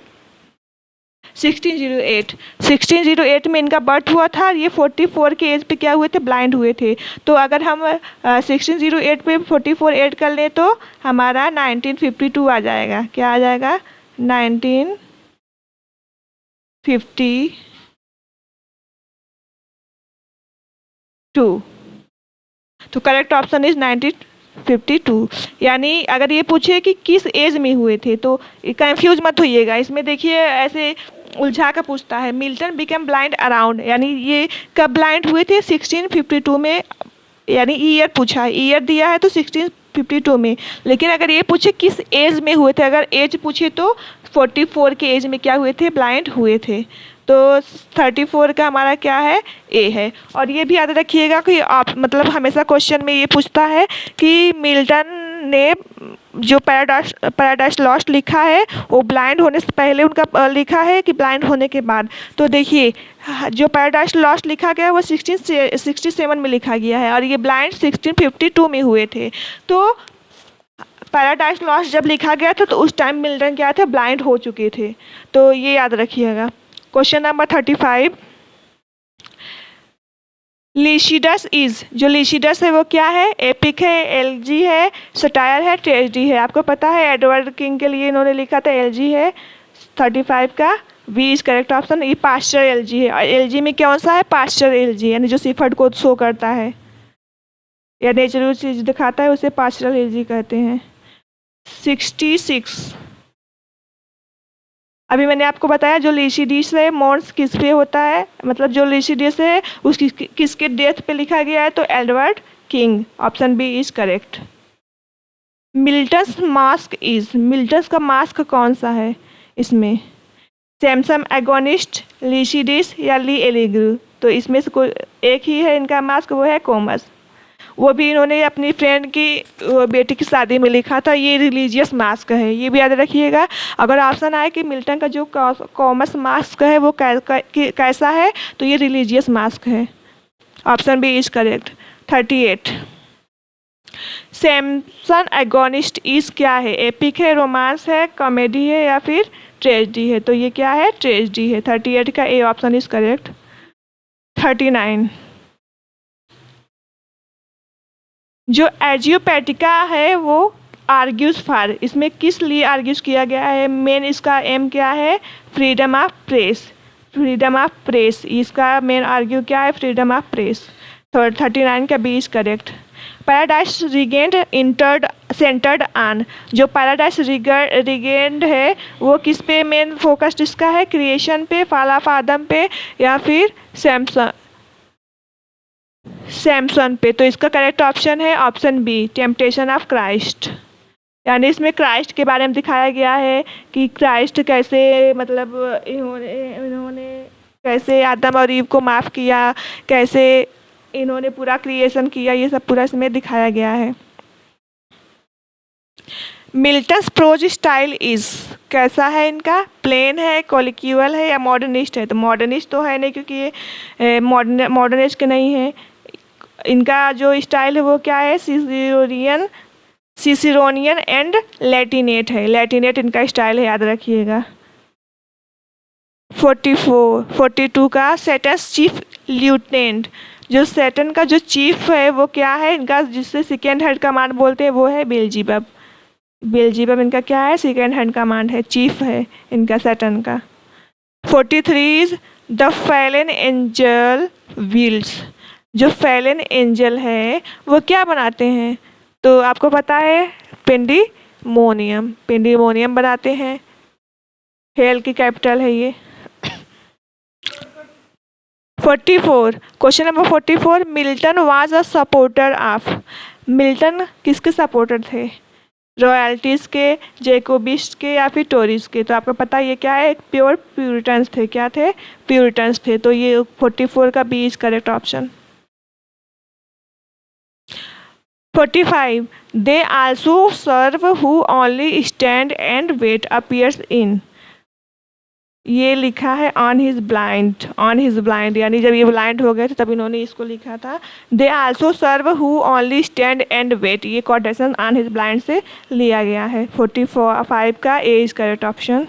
1608 में इनका बर्थ हुआ था। ये 44 के एज पे क्या हुए थे? ब्लाइंड हुए थे। तो अगर हम 1608 पे 44 ऐड कर लें तो हमारा 1952 आ जाएगा। क्या आ जाएगा? 1952। तो करेक्ट ऑप्शन इज 1952। यानी अगर ये पूछे कि किस एज में हुए थे तो कंफ्यूज मत होइएगा। इसमें देखिए ऐसे उलझा कर पूछता है, मिल्टन बिकेम ब्लाइंड अराउंड, यानी ये कब ब्लाइंड हुए थे? 1652 में, यानी ईयर पूछा है, ईयर दिया है तो 1652 में। लेकिन अगर ये पूछे किस एज में हुए थे, अगर एज पूछे तो 44 के एज में क्या हुए थे? ब्लाइंड हुए थे। तो 34 का हमारा क्या है? ए है। और ये भी याद रखिएगा कि आप मतलब हमेशा क्वेश्चन में ये पूछता है कि मिल्टन ने जो पैराडाइज लॉस्ट लिखा है वो ब्लाइंड होने से पहले उनका लिखा है कि ब्लाइंड होने के बाद। तो देखिए जो पैराडाइज लॉस्ट लिखा गया है वो 1667 में लिखा गया है, और ये ब्लाइंड 1652 में हुए थे। तो पैराडाइज लॉस्ट जब लिखा गया था तो उस टाइम मिल्टन क्या थे? ब्लाइंड हो चुके थे। तो ये याद रखिएगा। क्वेश्चन नंबर 35, लिसिडस इज, जो लिसिडस है वो क्या है? एपिक है, एलजी है, सटायर है, ट्रेजेडी है। आपको पता है एडवर्ड किंग के लिए इन्होंने लिखा था, एलजी है। 35 का बी इज करेक्ट ऑप्शन। ये पास्चर एलजी है, और एलजी में कौन सा है? पास्चर एलजी, यानी जो सिफर्ड को शो करता है या नेचुरल चीज दिखाता है उसे पास्चर एलजी कहते हैं। 66, अभी मैंने आपको बताया जो लिसिडस है मॉन्स किस पे होता है, मतलब जो लिसिडस है उसकी किसके डेथ पे लिखा गया है? तो Edward King. Option B is correct. Milton's masque is, Milton's का मास्क कौन सा है इसमें? सैमसंग एगोनिस्ट, लिसिडस या ली एलिग्रू? तो इसमें से कोई एक ही है इनका मास्क, वो है कोमस। वो भी इन्होंने अपनी फ्रेंड की बेटी की शादी में लिखा था। ये रिलीजियस मास्क है, ये भी याद रखिएगा। अगर ऑप्शन आए कि मिल्टन का जो कॉमस मास्क है वो कैसा है, तो ये रिलीजियस मास्क है। Option B is correct. 38, Samson Agonistes is क्या है? एपिक है, रोमांस है, कॉमेडी है या फिर ट्रेजेडी है? तो ये क्या है? ट्रेजेडी है। 38 का ए ऑप्शन इज करेक्ट। 39, जो एजियोपैटिका है वो आर्ग्यूज फॉर, इसमें किस लिए आर्ग्यूज किया गया है, मेन इसका एम क्या है, freedom of press, freedom of press, इसका मेन आर्ग्यू क्या है, फ्रीडम ऑफ प्रेस। 39 का B is correct. Paradise Regained entered centred on, जो पैराडाइस रिगेंड है वो किस पे मेन फोकस्ड इसका है, क्रिएशन पे, फॉल ऑफ आदम पे, या फिर सैमसन पे। तो इसका करेक्ट ऑप्शन है option B, temptation of Christ. यानी इसमें क्राइस्ट के बारे में दिखाया गया है कि क्राइस्ट कैसे, मतलब इन्होंने कैसे आदम और ईव को माफ़ किया, कैसे इन्होंने पूरा क्रिएशन किया, ये सब पूरा इसमें दिखाया गया है। मिल्टन्स प्रोज स्टाइल इज, कैसा है इनका, प्लेन है, कॉलिक्यूअल है, या मॉडर्निस्ट है। तो मॉडर्निस्ट तो है नहीं, क्योंकि ये मॉडर्निस्ट के नहीं है। इनका जो स्टाइल है वो क्या है, सिसिरोनियन एंड लैटिनेट है, लैटिनेट इनका स्टाइल है, याद रखिएगा। 42 का सैटन्स चीफ ल्यूटेनेंट, जो सैटन का जो चीफ है वो क्या है इनका, जिससे सेकेंड हेड कमांड बोलते हैं, वो है बेल्जीबब। बेल्जीबब इनका क्या है, सेकेंड हैंड कमांड है, चीफ है इनका सैटर्न का। 43 is the Fallon angel wheels, जो फैलन एंजल है वो क्या बनाते हैं, तो आपको पता है पेंडिमोनियम, पेंडिमोनियम बनाते हैं, हेल की कैपिटल है ये। 44 question number 44, Milton was a supporter of, Milton किसके सपोर्टर थे, रॉयल्टीज़ के, जैकोबिस्ट के, या फिर टोरीज के। तो आपको पता है ये क्या है, प्योर प्यूरिटन्स थे, क्या थे, प्यूरिटन्स थे। तो ये 44 का B is correct option. 45 they also serve who only stand and wait appears in, ये लिखा है on his blind, on his blind, यानी जब ये ब्लाइंड हो गए थे तब इन्होंने इसको लिखा था। They also serve who only stand and wait, ये कोटेशन ऑन हिज ब्लाइंड से लिया गया है। 45 का A is correct option.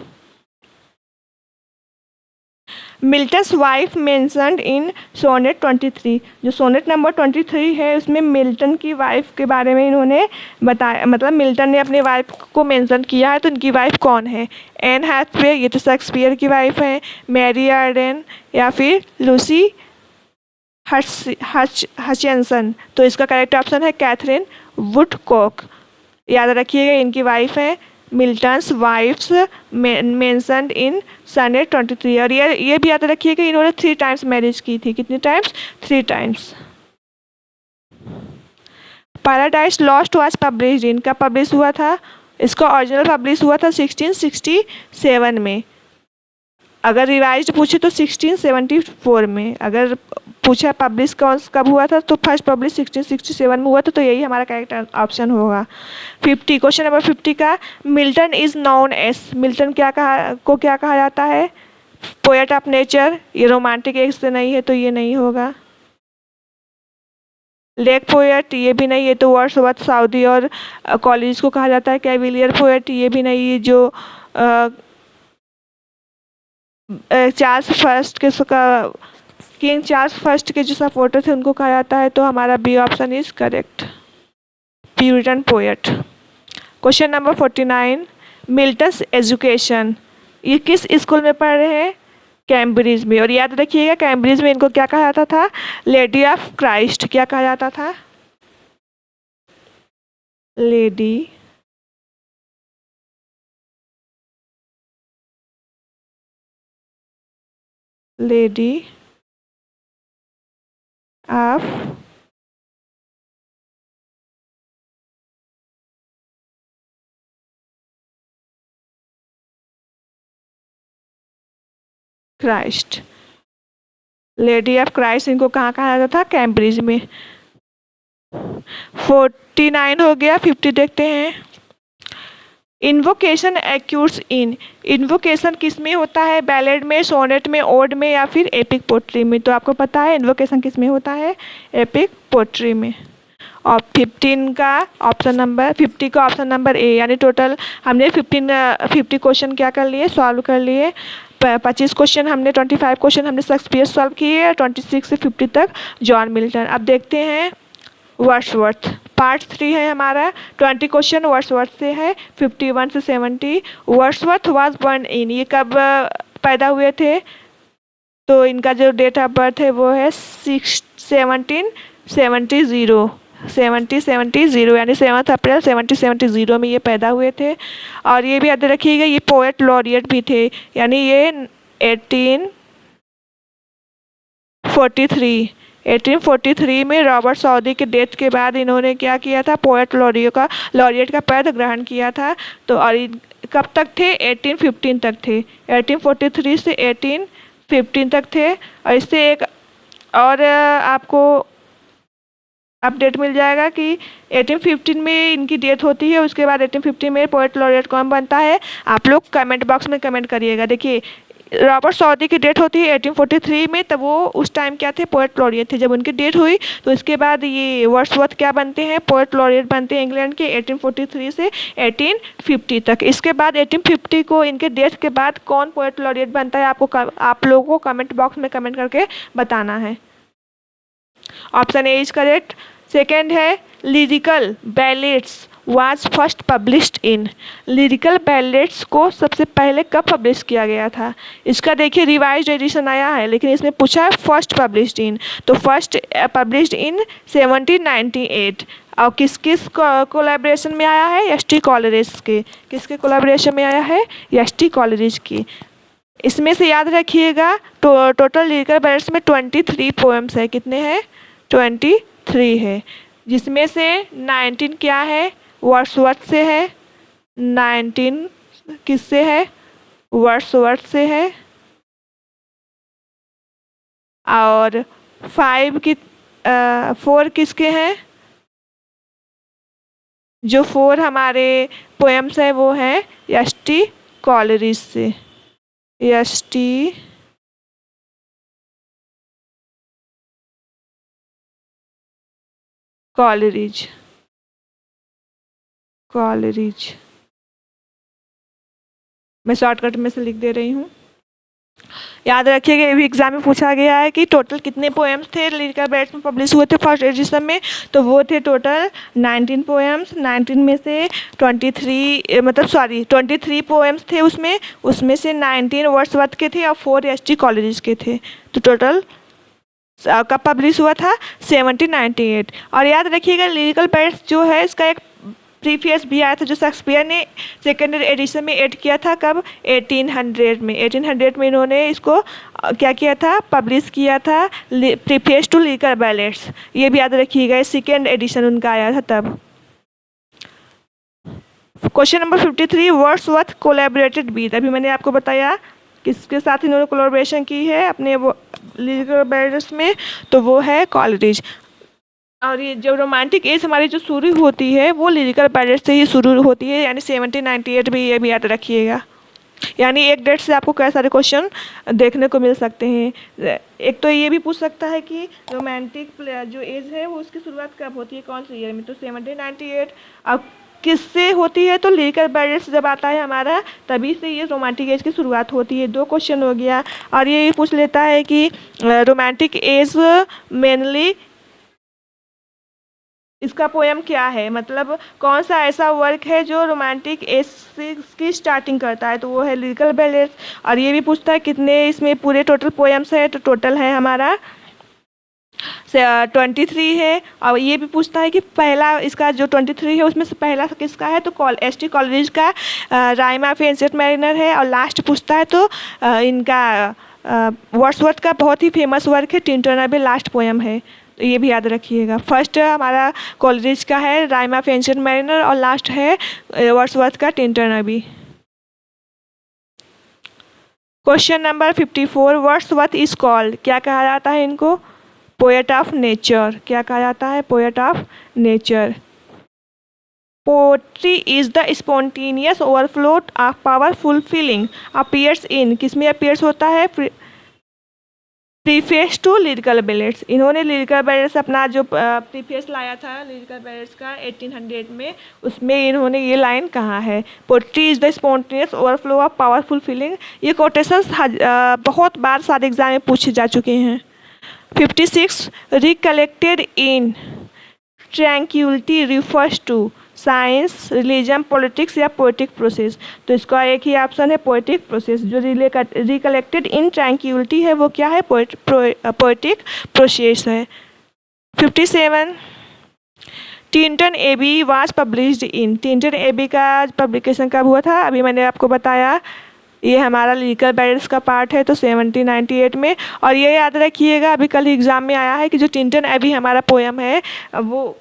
Milton's wife mentioned in sonnet 23, जो सोनेट नंबर 23 है उसमें मिल्टन की वाइफ के बारे में इन्होंने बताया, मतलब मिल्टन ने अपने वाइफ को मेंशन किया है। तो उनकी वाइफ कौन है, एन हैथवे, ये तो शेक्सपियर की वाइफ है, मैरी आर्डेन, या फिर लूसी हचिंसन। तो इसका करेक्ट ऑप्शन है कैथरीन वुडकॉक, याद रखिएगा इनकी वाइफ है। Milton's wife's mentioned in sonnet 23, और ये भी याद रखिए कि इन्होंने 3 टाइम्स मैरिज की थी, कितने times, 3 times. Paradise lost was published, इनका पब्लिश हुआ था, इसका ओरिजिनल पब्लिश हुआ था 1667 में, अगर रिवाइज्ड पूछे तो 1674 में, अगर पूछा पब्लिश कब हुआ था तो फर्स्ट पब्लिश 1667 में हुआ था। तो यही हमारा करेक्ट ऑप्शन होगा। 50 क्वेश्चन नंबर 50 का, Milton is known as, Milton क्या कहा जाता है, पोएट ऑफ नेचर, ये रोमांटिक एक से नहीं है तो ये नहीं होगा। लेक पोएट, ये भी नहीं, ये तो वर्ड्सवर्थ साउदी और कॉलेज को कहा जाता है। कैविलियर पोएट, ये भी नहीं, ये जो चार्ल्स फर्स्ट के किंग चार्ल्स फर्स्ट के जो सपोर्टर थे उनको कहा जाता है। तो हमारा B option is correct, Puritan poet. Question number 49, Milton's education, ये किस स्कूल में पढ़ रहे हैं, कैम्ब्रिज में। और याद रखिएगा कैम्ब्रिज में इनको क्या कहा जाता था, लेडी ऑफ क्राइस्ट, क्या कहा जाता था, lady of Christ, lady of Christ इनको कहाँ कहा जाता था, कैम्ब्रिज में। 49 हो गया, 50 देखते हैं। इन्वोकेशन एक्यूर्स इन, इन्वोकेशन किस में होता है, बैलेड में, सोनेट में, ओड में, या फिर एपिक पोट्री में। तो आपको पता है इन्वोकेशन किस में होता है, एपिक पोट्री में। और 50 का ऑप्शन नंबर ए, यानी टोटल हमने 50 क्वेश्चन क्या कर लिए, सॉल्व कर लिए। 25 क्वेश्चन हमने, 25 क्वेश्चन हमने शेक्सपियर सॉल्व किए, 26 से 50 तक जॉन मिल्टन। अब देखते हैं वर्ड्सवर्थ। पार्ट 3 है हमारा। 20 क्वेश्चन वर्ड्सवर्थ से है, 51 से 70। वर्ड्सवर्थ वाज बॉर्न इन, ये कब पैदा हुए थे? तो इनका जो डेट ऑफ बर्थ है वो है 1770 यानी 7 अप्रैल 1770 में ये पैदा हुए थे। और ये भी याद रखिएगा, ये पोएट लॉरिएट भी थे, यानी ये 1843 में रॉबर्ट सऊदी के डेथ के बाद इन्होंने क्या किया था, पोएट लॉरिएट का पद ग्रहण किया था। तो और कब तक थे? 1815 तक थे। 1843 से 1815 तक थे। और इससे एक और आपको अपडेट मिल जाएगा कि 1815 में इनकी डेथ होती है। उसके बाद 1850 में पोएट लॉरिएट कौन बनता है, आप लोग कमेंट बॉक्स में कमेंट करिएगा। देखिए, रॉबर्ट सऊदी की डेट होती है 1843 में, तब वो उस टाइम क्या थे, पोएट लॉरिएट थे। जब उनकी डेथ हुई तो इसके बाद ये वर्ड्सवर्थ क्या बनते हैं, पोएट लॉरिएट बनते हैं इंग्लैंड के 1843 से 1850 तक। इसके बाद 1850 को इनके डेथ के बाद कौन पोएट लॉरिएट बनता है, आप लोगों को कमेंट बॉक्स में कमेंट करके बताना है। Option A is correct. Second है lyrical ballads was first published in. Lyrical ballads को सबसे पहले कब पब्लिश किया गया था? इसका देखिए रिवाइज्ड एडिशन आया है, लेकिन इसमें पूछा है फर्स्ट पब्लिश्ड इन, तो फर्स्ट पब्लिश्ड इन 1798। और किस किस कोलैबोरेशन में आया है? एस.टी. कॉलरिज के। किसके कोलैबोरेशन में आया है? एस.टी. कॉलरिज की। इसमें से याद रखिएगा टोटल लिरिकल बैलेट्स में 23 पोएम्स है। कितने हैं? 23 है, जिसमें से 19 क्या है, वर्ड्सवर्थ से है। 19 किससे है? वर्ड्सवर्थ से है। और 4 किसके हैं? जो 4 हमारे पोएम्स है वो हैं एस.टी. कॉलरिज से। एस.टी. कॉलरिज। मैं शॉर्टकट में से लिख दे रही हूँ। याद रखिएगा, ये भी एग्जाम में पूछा गया है कि टोटल कितने पोएम्स थे लिरिकल बैलेट्स में पब्लिश हुए थे फर्स्ट एडिशन में। तो वो थे टोटल 19 पोएम्स। 19 में से 23 पोएम्स थे उसमें से 19 वर्ड्सवर्थ के थे और 4 एस.टी. कॉलरिज के थे। तो टोटल कब पब्लिश हुआ था? 1798। और याद रखिएगा, लिरिकल बैलेट्स जो है इसका एक प्रीफियस भी आया था जो शेक्सपियर ने सेकेंडरी एडिशन में ऐड किया था। कब? 1800 में। 1800 में इन्होंने इसको क्या किया था, पब्लिश किया था, प्रीफियस टू लिरिकल बैलेट्स। ये भी याद रखिएगा, सेकेंड एडिशन उनका आया था तब। Question number 53, Wordsworth collaborated with. अभी मैंने आपको बताया किसके साथ इन्होंने कोलैबोरेशन की है अपने वो लिरिकल बैलेट्स में, तो वो है कॉलरिज। और ये जो रोमांटिक एज हमारी जो शुरू होती है वो लिरिकल बैलेट से ही शुरू होती है, यानी 1798 भी। ये भी याद रखिएगा, यानी एक डेट से आपको कई सारे क्वेश्चन देखने को मिल सकते हैं। एक तो ये भी पूछ सकता है कि रोमांटिक जो एज है वो उसकी शुरुआत कब होती है, कौन सी ईयर में, तो 1798। अब किससे होती है, तो लिरिकल बैलेट्स जब आता है हमारा तभी से ये रोमांटिक एज की शुरुआत होती है। 2 क्वेश्चन हो गया। और ये पूछ लेता है कि रोमांटिक एज मेनली इसका पोएम क्या है, मतलब कौन सा ऐसा वर्क है जो रोमांटिक एज की स्टार्टिंग करता है, तो वो है लिरिकल बैलेट्स। और ये भी पूछता है कितने इसमें पूरे टोटल पोएम्स है, तो टोटल है हमारा 23 है। और ये भी पूछता है कि पहला इसका जो 23 है उसमें से पहला किसका है, तो एस.टी. कॉलरिज का राइम ऑफ एंशिएंट मैरिनर है। और लास्ट पूछता है तो इनका वर्ड्सवर्थ का बहुत ही फेमस वर्क है टिन टर्नर, लास्ट पोएम है। तो ये भी याद रखिएगा। फर्स्ट हमारा कॉलरिज का है राइम ऑफ एंशिएंट मैरिनर और लास्ट है वर्ड्सवर्थ का टिन टर्नर भी। Question number 54, Wordsworth is called, क्या कहा जाता है इनको, पोएट ऑफ नेचर। क्या कहा जाता है, poet of nature. Poetry is the spontaneous overflow of powerful feeling appears in, किसमें अपीयर्स होता है, प्रीफेस टू लिरिकल बैलेट्स। इन्होंने लिरिकल बैलेट्स अपना जो प्रीफेस लाया था लिरिकल बैलेट्स का 1800 में, उसमें इन्होंने ये लाइन कहा है, poetry is the spontaneous overflow of powerful feeling. ये कोटेशंस बहुत बार सारे एग्जाम में पूछे जा चुके हैं। 56, recollected in, tranquillity refers to science, religion, politics या पोएटिक प्रोसेस। तो इसका एक ही ऑप्शन है पोएटिक प्रोसेस। जो रिकलेक्टेड इन ट्रैंक्विलिटी है वो क्या है, पोएटिक प्रोसेस है। 57 Tintern Abbey was published in. Tintern Abbey का पब्लिकेशन कब हुआ था, अभी मैंने आपको बताया, ये हमारा लिरिकल बैलेंस का पार्ट है, तो 1798 में। और ये याद रखिएगा, अभी कल एग्जाम में आया है कि जो टिंटन एबी हमारा पोएम है वो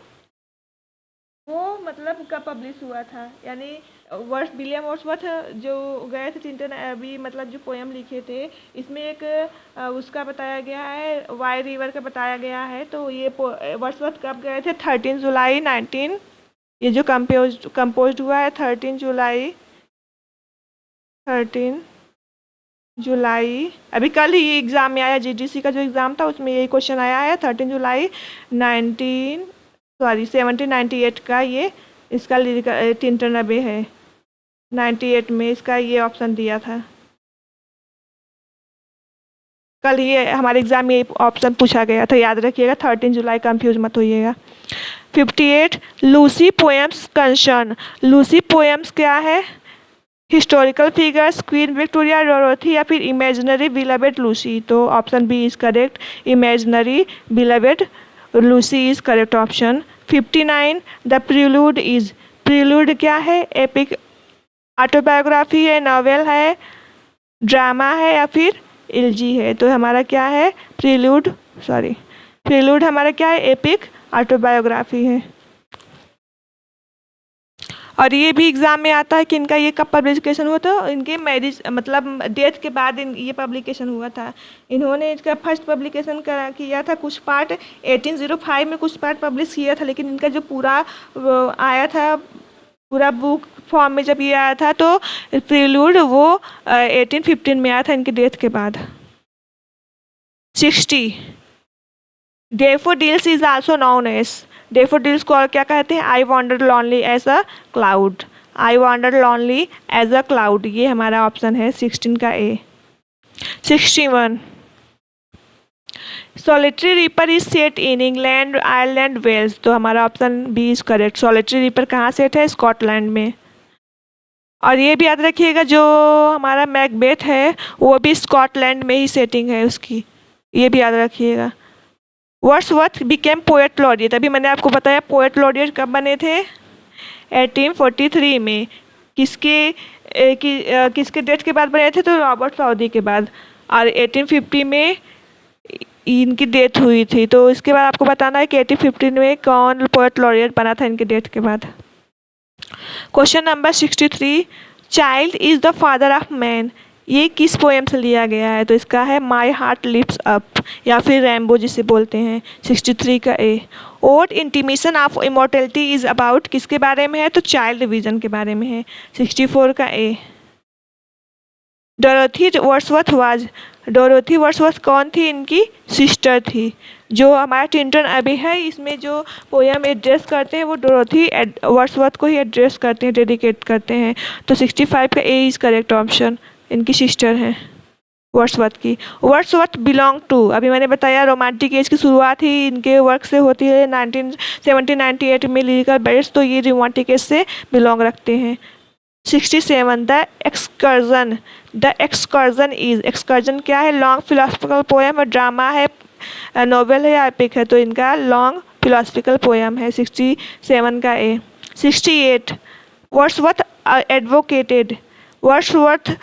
मतलब कब पब्लिश हुआ था, यानी विलियम वर्ड्सवर्थ जो गए थे टिंटन एबी, मतलब जो पोएम लिखे थे, इसमें एक उसका बताया गया है, वाई रिवर का बताया गया है। तो ये वर्ड्सवर्थ कब गए थे, 13 जुलाई 19, ये जो कंपोज हुआ है 13 जुलाई, अभी कल ही एग्ज़ाम में आया, जीडीसी का जो एग्ज़ाम था उसमें यही क्वेश्चन आया है। 13 जुलाई 1798 का ये इसका लिरिकल टिंटन एबी है। 98 में इसका ये ऑप्शन दिया था, कल ये हमारे एग्जाम में ये ऑप्शन पूछा गया था, याद रखिएगा। 13 जुलाई कंफ्यूज मत होइएगा। 58 Lucy poems concern. Lucy poems क्या है, historical figures, Queen Victoria, Dorothy या फिर इमेजिनरी बिलवेड लूसी। तो option B is correct, imaginary beloved Lucy is correct option. 59 the Prelude is. Prelude क्या है, एपिक ऑटोबायोग्राफी है, नॉवेल है, ड्रामा है या फिर एलजी है। तो हमारा क्या है, प्रीलूड हमारा क्या है, एपिक ऑटोबायोग्राफी है। और ये भी एग्ज़ाम में आता है कि इनका ये कब पब्लिकेशन हुआ था, इनके मैरिज मतलब डेथ के बाद ये पब्लिकेशन हुआ था। इन्होंने इसका फर्स्ट पब्लिकेशन किया था, कुछ पार्ट 1805 में कुछ पार्ट पब्लिश किया था, लेकिन इनका जो पूरा आया था, पूरा बुक फॉर्म में जब ये आया था, तो प्रीलूड वो 1815 में आया था इनकी डेथ के बाद। 60 daffodils is also known as. Daffodils को और क्या कहते हैं, I wander lonely as a cloud. I wander lonely as a cloud, ये हमारा ऑप्शन है 16 का A. 61 solitary reaper is set in England, Ireland, Wales. तो हमारा ऑप्शन B is correct. Solitary reaper कहाँ सेट है, स्कॉटलैंड में। और ये भी याद रखिएगा, जो हमारा मैकबेथ है वो भी स्कॉटलैंड में ही सेटिंग है उसकी, ये भी याद रखिएगा। Wordsworth became poet laureate. अभी मैंने आपको बताया पोएट लॉरिएट कब बने थे, 1843 में। किसके डेथ के बाद बने थे, तो रॉबर्ट साउदी के बाद। और 1850 में इनकी डेथ हुई थी। तो इसके बाद आपको बताना है कि 1815 में कौन पोएट लॉरिएट बना था इनकी डेथ के बाद। Question number 63 child is the father of man, ये किस पोएम से लिया गया है, तो इसका है माई हार्ट लिफ्ट्स अप या फिर रैम्बो जिसे बोलते हैं। 63 का A. Ode intimation of immortality is about, किसके बारे में है, तो चाइल्ड विजन के बारे में है। 64 का A. Dorothy Wordsworth was, Dorothy Wordsworth कौन थी, इनकी सिस्टर थी। जो हमारा टिंटन एबी है, इसमें जो पोएम एड्रेस करते हैं वो डोरोथी वर्ड्सवर्थ को ही एड्रेस करते हैं, डेडिकेट करते हैं। तो 65 का ए इज करेक्ट ऑप्शन, इनकी सिस्टर हैं वर्ड्सवर्थ की। वर्ड्सवर्थ बिलोंग टू, अभी मैंने बताया रोमांटिक एज की शुरुआत ही इनके वर्क से होती है 1798 में, लिरिकल बैलेंस, तो ये रोमांटिक एज से बिलोंग रखते हैं। 67 the excursion. The excursion is, excursion क्या है, लॉन्ग फिलोसफिकल पोएम, ड्रामा है, नोवेल है या एपिक है, तो इनका लॉन्ग फिलोसफिकल पोएम है। 67 का ए। 68 वर्ड्सवर्थ एडवोकेटेड। वर्ड्सवर्थ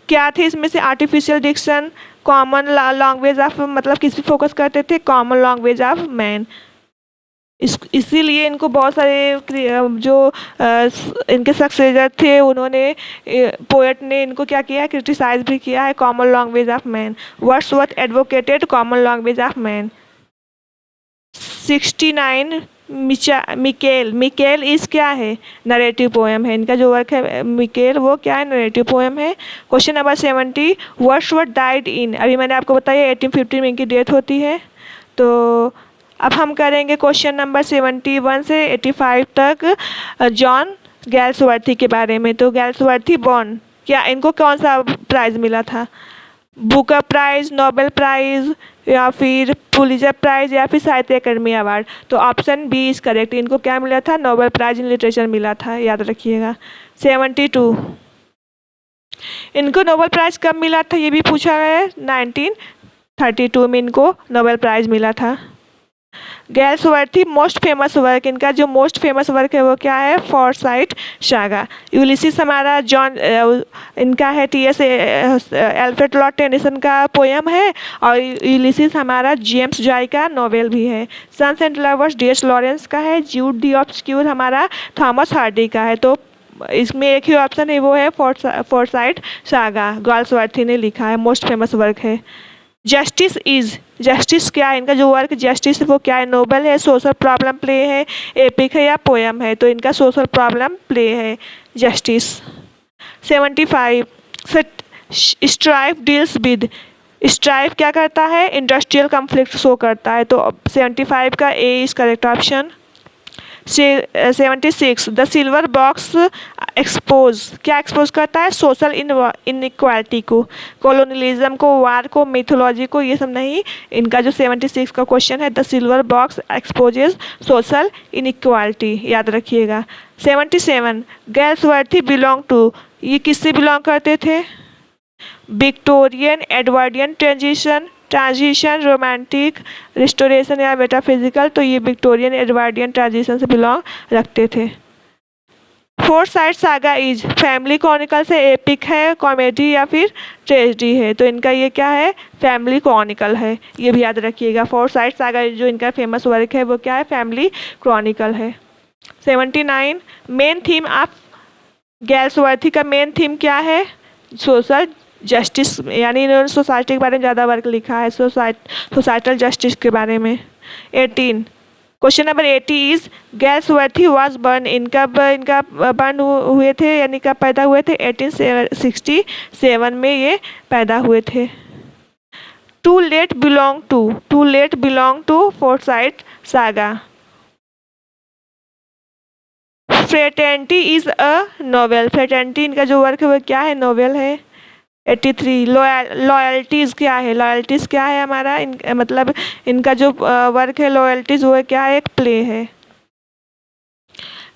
क्या थे इसमें से, artificial diction, common language of, मतलब किस पे फोकस करते थे, कॉमन लैंग्वेज ऑफ मैन। इसीलिए इनको बहुत सारे जो इनके सक्सेसर थे, उन्होंने पोएट ने इनको क्या किया, क्रिटिसाइज भी किया है, common language of man. Wordsworth advocated common language of man. 69 Mikel इस क्या है, नरेटिव पोएम है। इनका जो वर्क है मिकेल, वो क्या है, नरेटिव पोएम है। Question number 70 Wordsworth died in, अभी मैंने आपको बताया 1850 में इनकी डेथ होती है। तो अब हम करेंगे क्वेश्चन नंबर 71 से 85 तक जॉन गैल्सवर्थी के बारे में। तो गैल्सवर्थी बॉर्न, क्या इनको कौन सा प्राइज़ मिला था, बुकर प्राइज़, नोबेल प्राइज़, या फिर पुलित्जर प्राइज या फिर साहित्य अकादमी अवार्ड। तो ऑप्शन बी इज करेक्ट। इनको क्या मिला था? नोबेल प्राइज इन लिटरेचर मिला था, याद रखिएगा। 72 इनको नोबेल प्राइज कब मिला था ये भी पूछा गया है। 1932 में इनको नोबेल प्राइज मिला था। गैल्सवर्थी मोस्ट फेमस वर्क, इनका जो मोस्ट फेमस वर्क है वो क्या है? Forsyte saga. यूलिसिस हमारा जॉन इनका है टी.एस. एल्फ्रेड लॉर्ड टेनिसन का पोयम है, और यूलिसिस हमारा जेम्स जॉय का नोवेल भी है। Sons and Lovers D H. Lawrence का है। ज्यूड दी ऑब्सक्यूर हमारा थॉमस हार्डी का है। तो इसमें एक ही ऑप्शन है, वो है फॉरसाइट सागा, गैल्सवर्थी ने लिखा है, मोस्ट फेमस वर्क है। जस्टिस इज, जस्टिस क्या है? इनका जो वर्क जस्टिस है वो क्या है? नोबल है, सोशल प्रॉब्लम प्ले है, एपिक है या पोयम है? तो इनका सोशल प्रॉब्लम प्ले है justice. 75 strife deals with, strife क्या करता है? इंडस्ट्रियल कॉन्फ्लिक्ट शो करता है। तो 75 का A is correct option. 76 the silver box expose, क्या एक्सपोज करता है? सोशल इनइक्वालिटी को, कॉलोनियलिज्म को, वार को, मिथोलॉजी को, ये सब नहीं। इनका जो 76 का क्वेश्चन है, the silver box exposes social inequality, याद रखिएगा। 77 गैल्सवर्थी बिलोंग टू, ये किससे बिलोंग करते थे? Victorian, Edwardian transition, romantic, restoration या मेटाफिजिकल। तो ये विक्टोरियन एडवर्डियन ट्रांजिशन से बिलोंग रखते थे। Forsyte saga is family Chronicle से, एपिक है, कॉमेडी या फिर ट्रेजेडी है? तो इनका ये क्या है? फैमिली क्रॉनिकल है, ये भी याद रखिएगा। फॉरसाइट सागा जो इनका फेमस वर्क है वो क्या है? फैमिली क्रॉनिकल है। 79 मेन थीम ऑफ गैल्सवर्थी का मेन थीम क्या है? सोशल जस्टिस, यानी इन्होंने सोसाइटी के बारे में ज़्यादा वर्क लिखा है, सोसाइटल जस्टिस के बारे में। 18 question number 80 is Galsworthy was born, इनका बर्न हुए थे, यानी कब पैदा हुए थे? 1867 में ये पैदा हुए थे। To let belong to Forsyte Saga. Fraternity is a novel, Fraternity इनका जो वर्क है वो क्या है? नोवेल है। 83 लॉयल्टीज़ क्या है? लॉयल्टीज़ क्या है हमारा? मतलब इनका जो वर्क है लॉयल्टीज़ वो क्या है? एक प्ले है।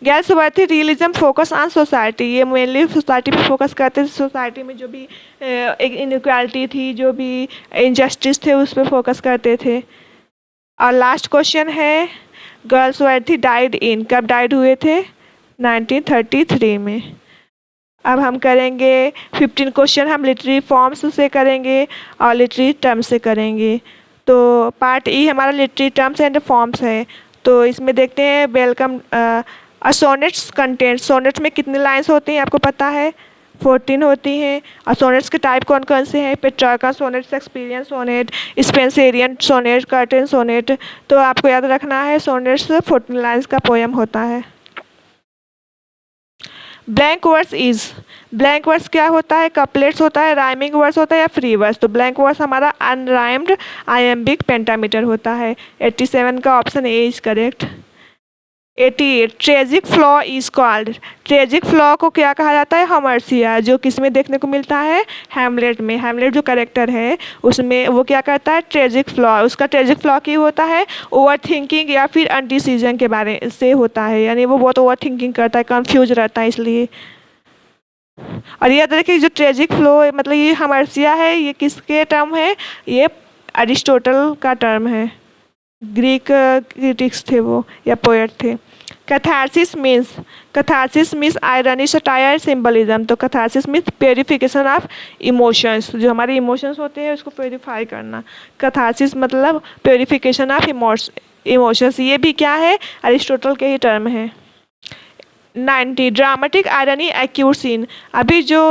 गैल्सवर्थी रियलिज्म फोकस ऑन सोसाइटी, ये मेनली सोसाइटी पे फोकस करते थे। सोसाइटी में जो भी एक इनइक्वालिटी थी, जो भी इनजस्टिस थे, उस पर फोकस करते थे। और लास्ट क्वेश्चन है गैल्सवर्थी डाइड इन, कब डाइड हुए थे? 1933 में। अब हम करेंगे 15 क्वेश्चन, हम लिटरेरी फॉर्म्स से करेंगे और लिटरेरी टर्म्स से करेंगे। तो पार्ट ई हमारा लिटरेरी टर्म्स एंड फॉर्म्स है। तो इसमें देखते हैं वेलकम सोनेट्स कंटेंट। सोनेट्स में कितने लाइन्स होती हैं आपको पता है? 14 होती हैं। और सोनेट्स के टाइप कौन कौन से हैं? Petrarca sonnet, Shakespearean sonnet, Spenserian sonnet, curtain sonnet. तो आपको याद रखना है सोनेट्स 14 लाइन्स का पोयम होता है। Blank verse is, blank verse क्या होता है? कपलेट्स होता है, राइमिंग वर्स होता है या फ्री वर्स? तो ब्लैंक वर्स हमारा अनराइम्ड आयम्बिक पेंटामीटर होता है। 87 का option A is correct. 88 tragic flaw is called, tragic flaw को क्या कहा जाता है? हमर्सिया, जो किस में देखने को मिलता है? हैमलेट में। हैमलेट जो कैरेक्टर है उसमें वो क्या करता है? ट्रेजिक फ्लॉ, उसका ट्रेजिक फ्लॉ की होता है ओवर थिंकिंग या फिर अनडिसीजन के बारे से होता है, यानी वो बहुत ओवर थिंकिंग करता है, कन्फ्यूज रहता है इसलिए। और याद रखिए जो ट्रेजिक फ्लो मतलब ये हमर्सिया है, ये किसके टर्म है? ये अरिस्टोटल का टर्म है, ग्रीक क्रिटिक्स थे वो या पोएट थे। Catharsis means irony, satire, symbolism. तो catharsis means purification of emotions, जो हमारे इमोशंस होते हैं उसको प्योरीफाई करना। कैथारसिस मतलब प्योरिफिकेशन ऑफ इमोशंस, ये भी क्या है? अरिस्टोटल के ही टर्म है। 90 ड्रामेटिक आयरनी एक्यूट सीन, अभी जो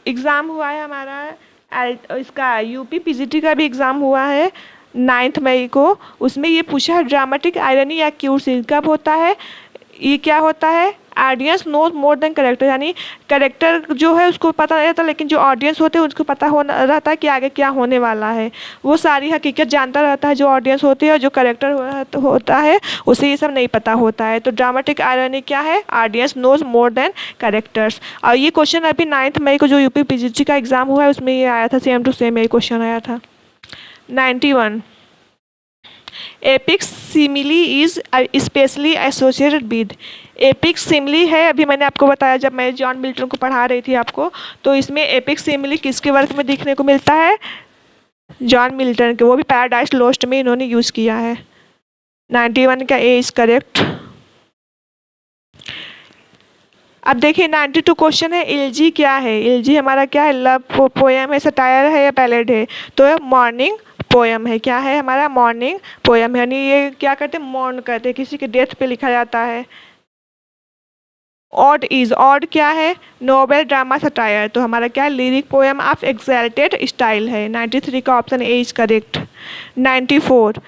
एग्ज़ाम हुआ है हमारा इसका यूपी पीजीटी का भी एग्ज़ाम हुआ है 9 मई को, उसमें ये पूछा है ड्रामेटिक आयरनी एक्यूट सीन कब होता है? ये क्या होता है? Audience knows more than character, यानी करेक्टर जो है उसको पता नहीं रहता, लेकिन जो ऑडियंस होते हैं उसको पता होना रहता है कि आगे क्या होने वाला है। वो सारी हकीकत जानता रहता है जो ऑडियंस होती है, और जो करेक्टर होता है उसे ये सब नहीं पता होता है। तो ड्रामेटिक आयरनी क्या है? Audience knows more than characters. और ये क्वेश्चन अभी 9 मई को जो यूपी पीजीटी का एग्ज़ाम हुआ है उसमें ये आया था, सेम टू सेम यही क्वेश्चन आया था। 91 epic simile is specially associated with. Epic simile है, अभी मैंने आपको बताया जब मैं जॉन मिल्टन को पढ़ा रही थी आपको, तो इसमें एपिक सिमिली किसके वर्क में देखने को मिलता है? जॉन मिल्टन के, वो भी पैराडाइज लोस्ट में इन्होंने यूज़ किया है। 91 का ए इज करेक्ट। अब देखिए 92 क्वेश्चन है, एलजी क्या है? एलजी हमारा क्या है? लव पोएम है, सटायर है या बैलेड है? तो मॉर्निंग पोएम है। क्या है हमारा? मॉर्निंग पोएम है, यानी ये क्या करते हैं? मॉर्न करते हैं, किसी के डेथ पे लिखा जाता है। ऑड इज, ऑड क्या है? नोवेल ड्रामा सटायर, तो हमारा क्या है? लिरिक पोएम ऑफ एक्सैल्टेड स्टाइल है। 93 का option A is correct. 94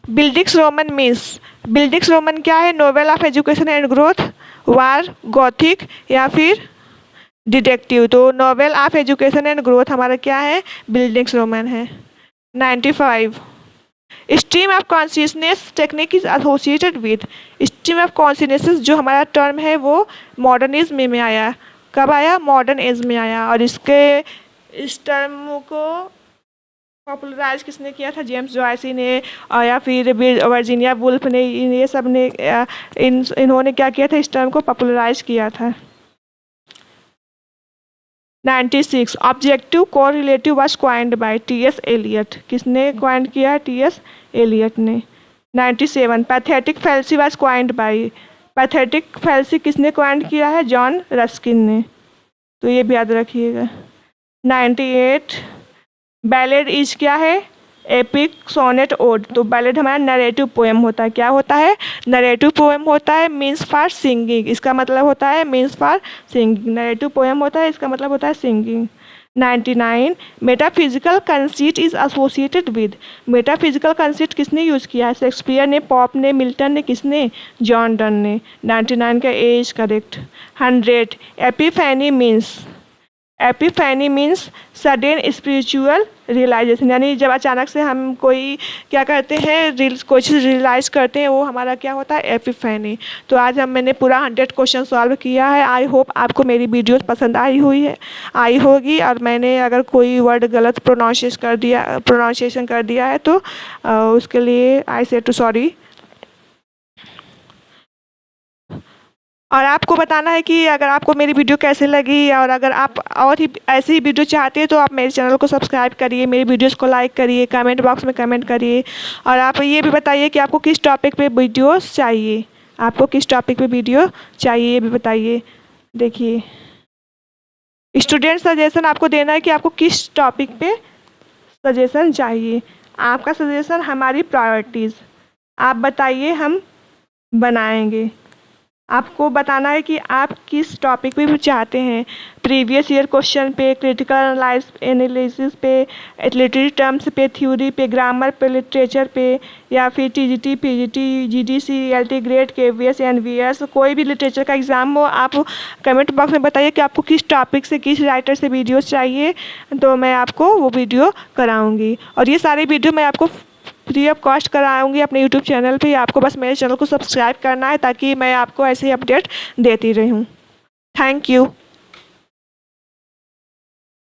buildings Roman means, buildings Roman क्या है? Novel of education and growth, war, Gothic या फिर डिटेक्टिव? तो novel of education and growth हमारा क्या है? बिल्डिंग्स रोमन है। 95 stream of consciousness technique is associated with. Stream of consciousness जो हमारा टर्म है वो मॉडर्निज्म में आया। कब आया? मॉडर्न एज में आया। और इस टर्म को पॉपुलराइज किसने किया था? जेम्स जॉयसी ने, और या फिर वर्जीनिया वुल्फ ने, ये सब ने इन्होंने क्या किया था? इस टर्म को पॉपुलराइज किया था। 96 objective correlative was coined by T S. Eliot. किसने क्वाइंड किया? टी.एस. एलियट ने। 97 pathetic fallacy was coined by, pathetic fallacy किसने क्वाइंड किया है? जॉन रस्किन ने, तो ये भी याद रखिएगा। 98 बैलेड इज क्या है? Epic sonnet ode. तो बैलेड हमारा नरेटिव पोएम होता है। क्या होता है? नरेटिव पोएम होता है, मीन्स फॉर सिंगिंग, इसका मतलब होता है means for singing. Narrative poem होता है, इसका मतलब होता है singing. 99 metaphysical conceit is associated with. Metaphysical conceit किसने यूज़ किया है? शेक्सपियर ने, पॉप ने, मिल्टन ने, किसने? जॉन डन ने। 99 का A is correct. 100 epiphany means, epiphany means sudden spiritual realisation, यानी जब अचानक से हम कोई क्या करते हैं, कोई चीज़ रियलाइज़ करते हैं, वो हमारा क्या होता है? एपिफैनी। तो आज मैंने पूरा 100 क्वेश्चन सॉल्व किया है। आई होप आपको मेरी वीडियोस पसंद आई होगी, और मैंने अगर कोई वर्ड गलत प्रोनाउंसिएशन कर दिया है तो उसके लिए आई से टू सॉरी। और आपको बताना है कि अगर आपको मेरी वीडियो कैसे लगी, और अगर आप और ही ऐसी ही वीडियो चाहते हैं तो आप मेरे चैनल को सब्सक्राइब करिए, मेरी वीडियोस को लाइक करिए, कमेंट बॉक्स में कमेंट करिए, और आप ये भी बताइए कि आपको किस टॉपिक पे वीडियोस चाहिए, आपको किस टॉपिक पे वीडियो चाहिए ये भी बताइए। देखिए स्टूडेंट सजेशन आपको देना है कि आपको किस टॉपिक पे सजेशन चाहिए। आपका सजेशन हमारी प्रायोरिटीज़, आप बताइए, हम बनाएंगे। आपको बताना है कि आप किस टॉपिक पे भी चाहते हैं, प्रीवियस ईयर क्वेश्चन पे, क्रिटिकल एनालिसिस पे, लिटरेरी टर्म्स पे, थ्योरी पे, ग्रामर पे, लिटरेचर पे, या फिर TGT, PGT, GDC, LT grade, KVS, NVS, कोई भी लिटरेचर का एग्ज़ाम हो, आप कमेंट बॉक्स में बताइए कि आपको किस टॉपिक से, किस राइटर से वीडियोस चाहिए, तो मैं आपको वो वीडियो कराऊँगी। और ये सारे वीडियो मैं आपको फ्री ऑफ कॉस्ट कराऊंगी अपने यूट्यूब चैनल पे। आपको बस मेरे चैनल को सब्सक्राइब करना है ताकि मैं आपको ऐसे ही अपडेट देती रहूं। Thank you.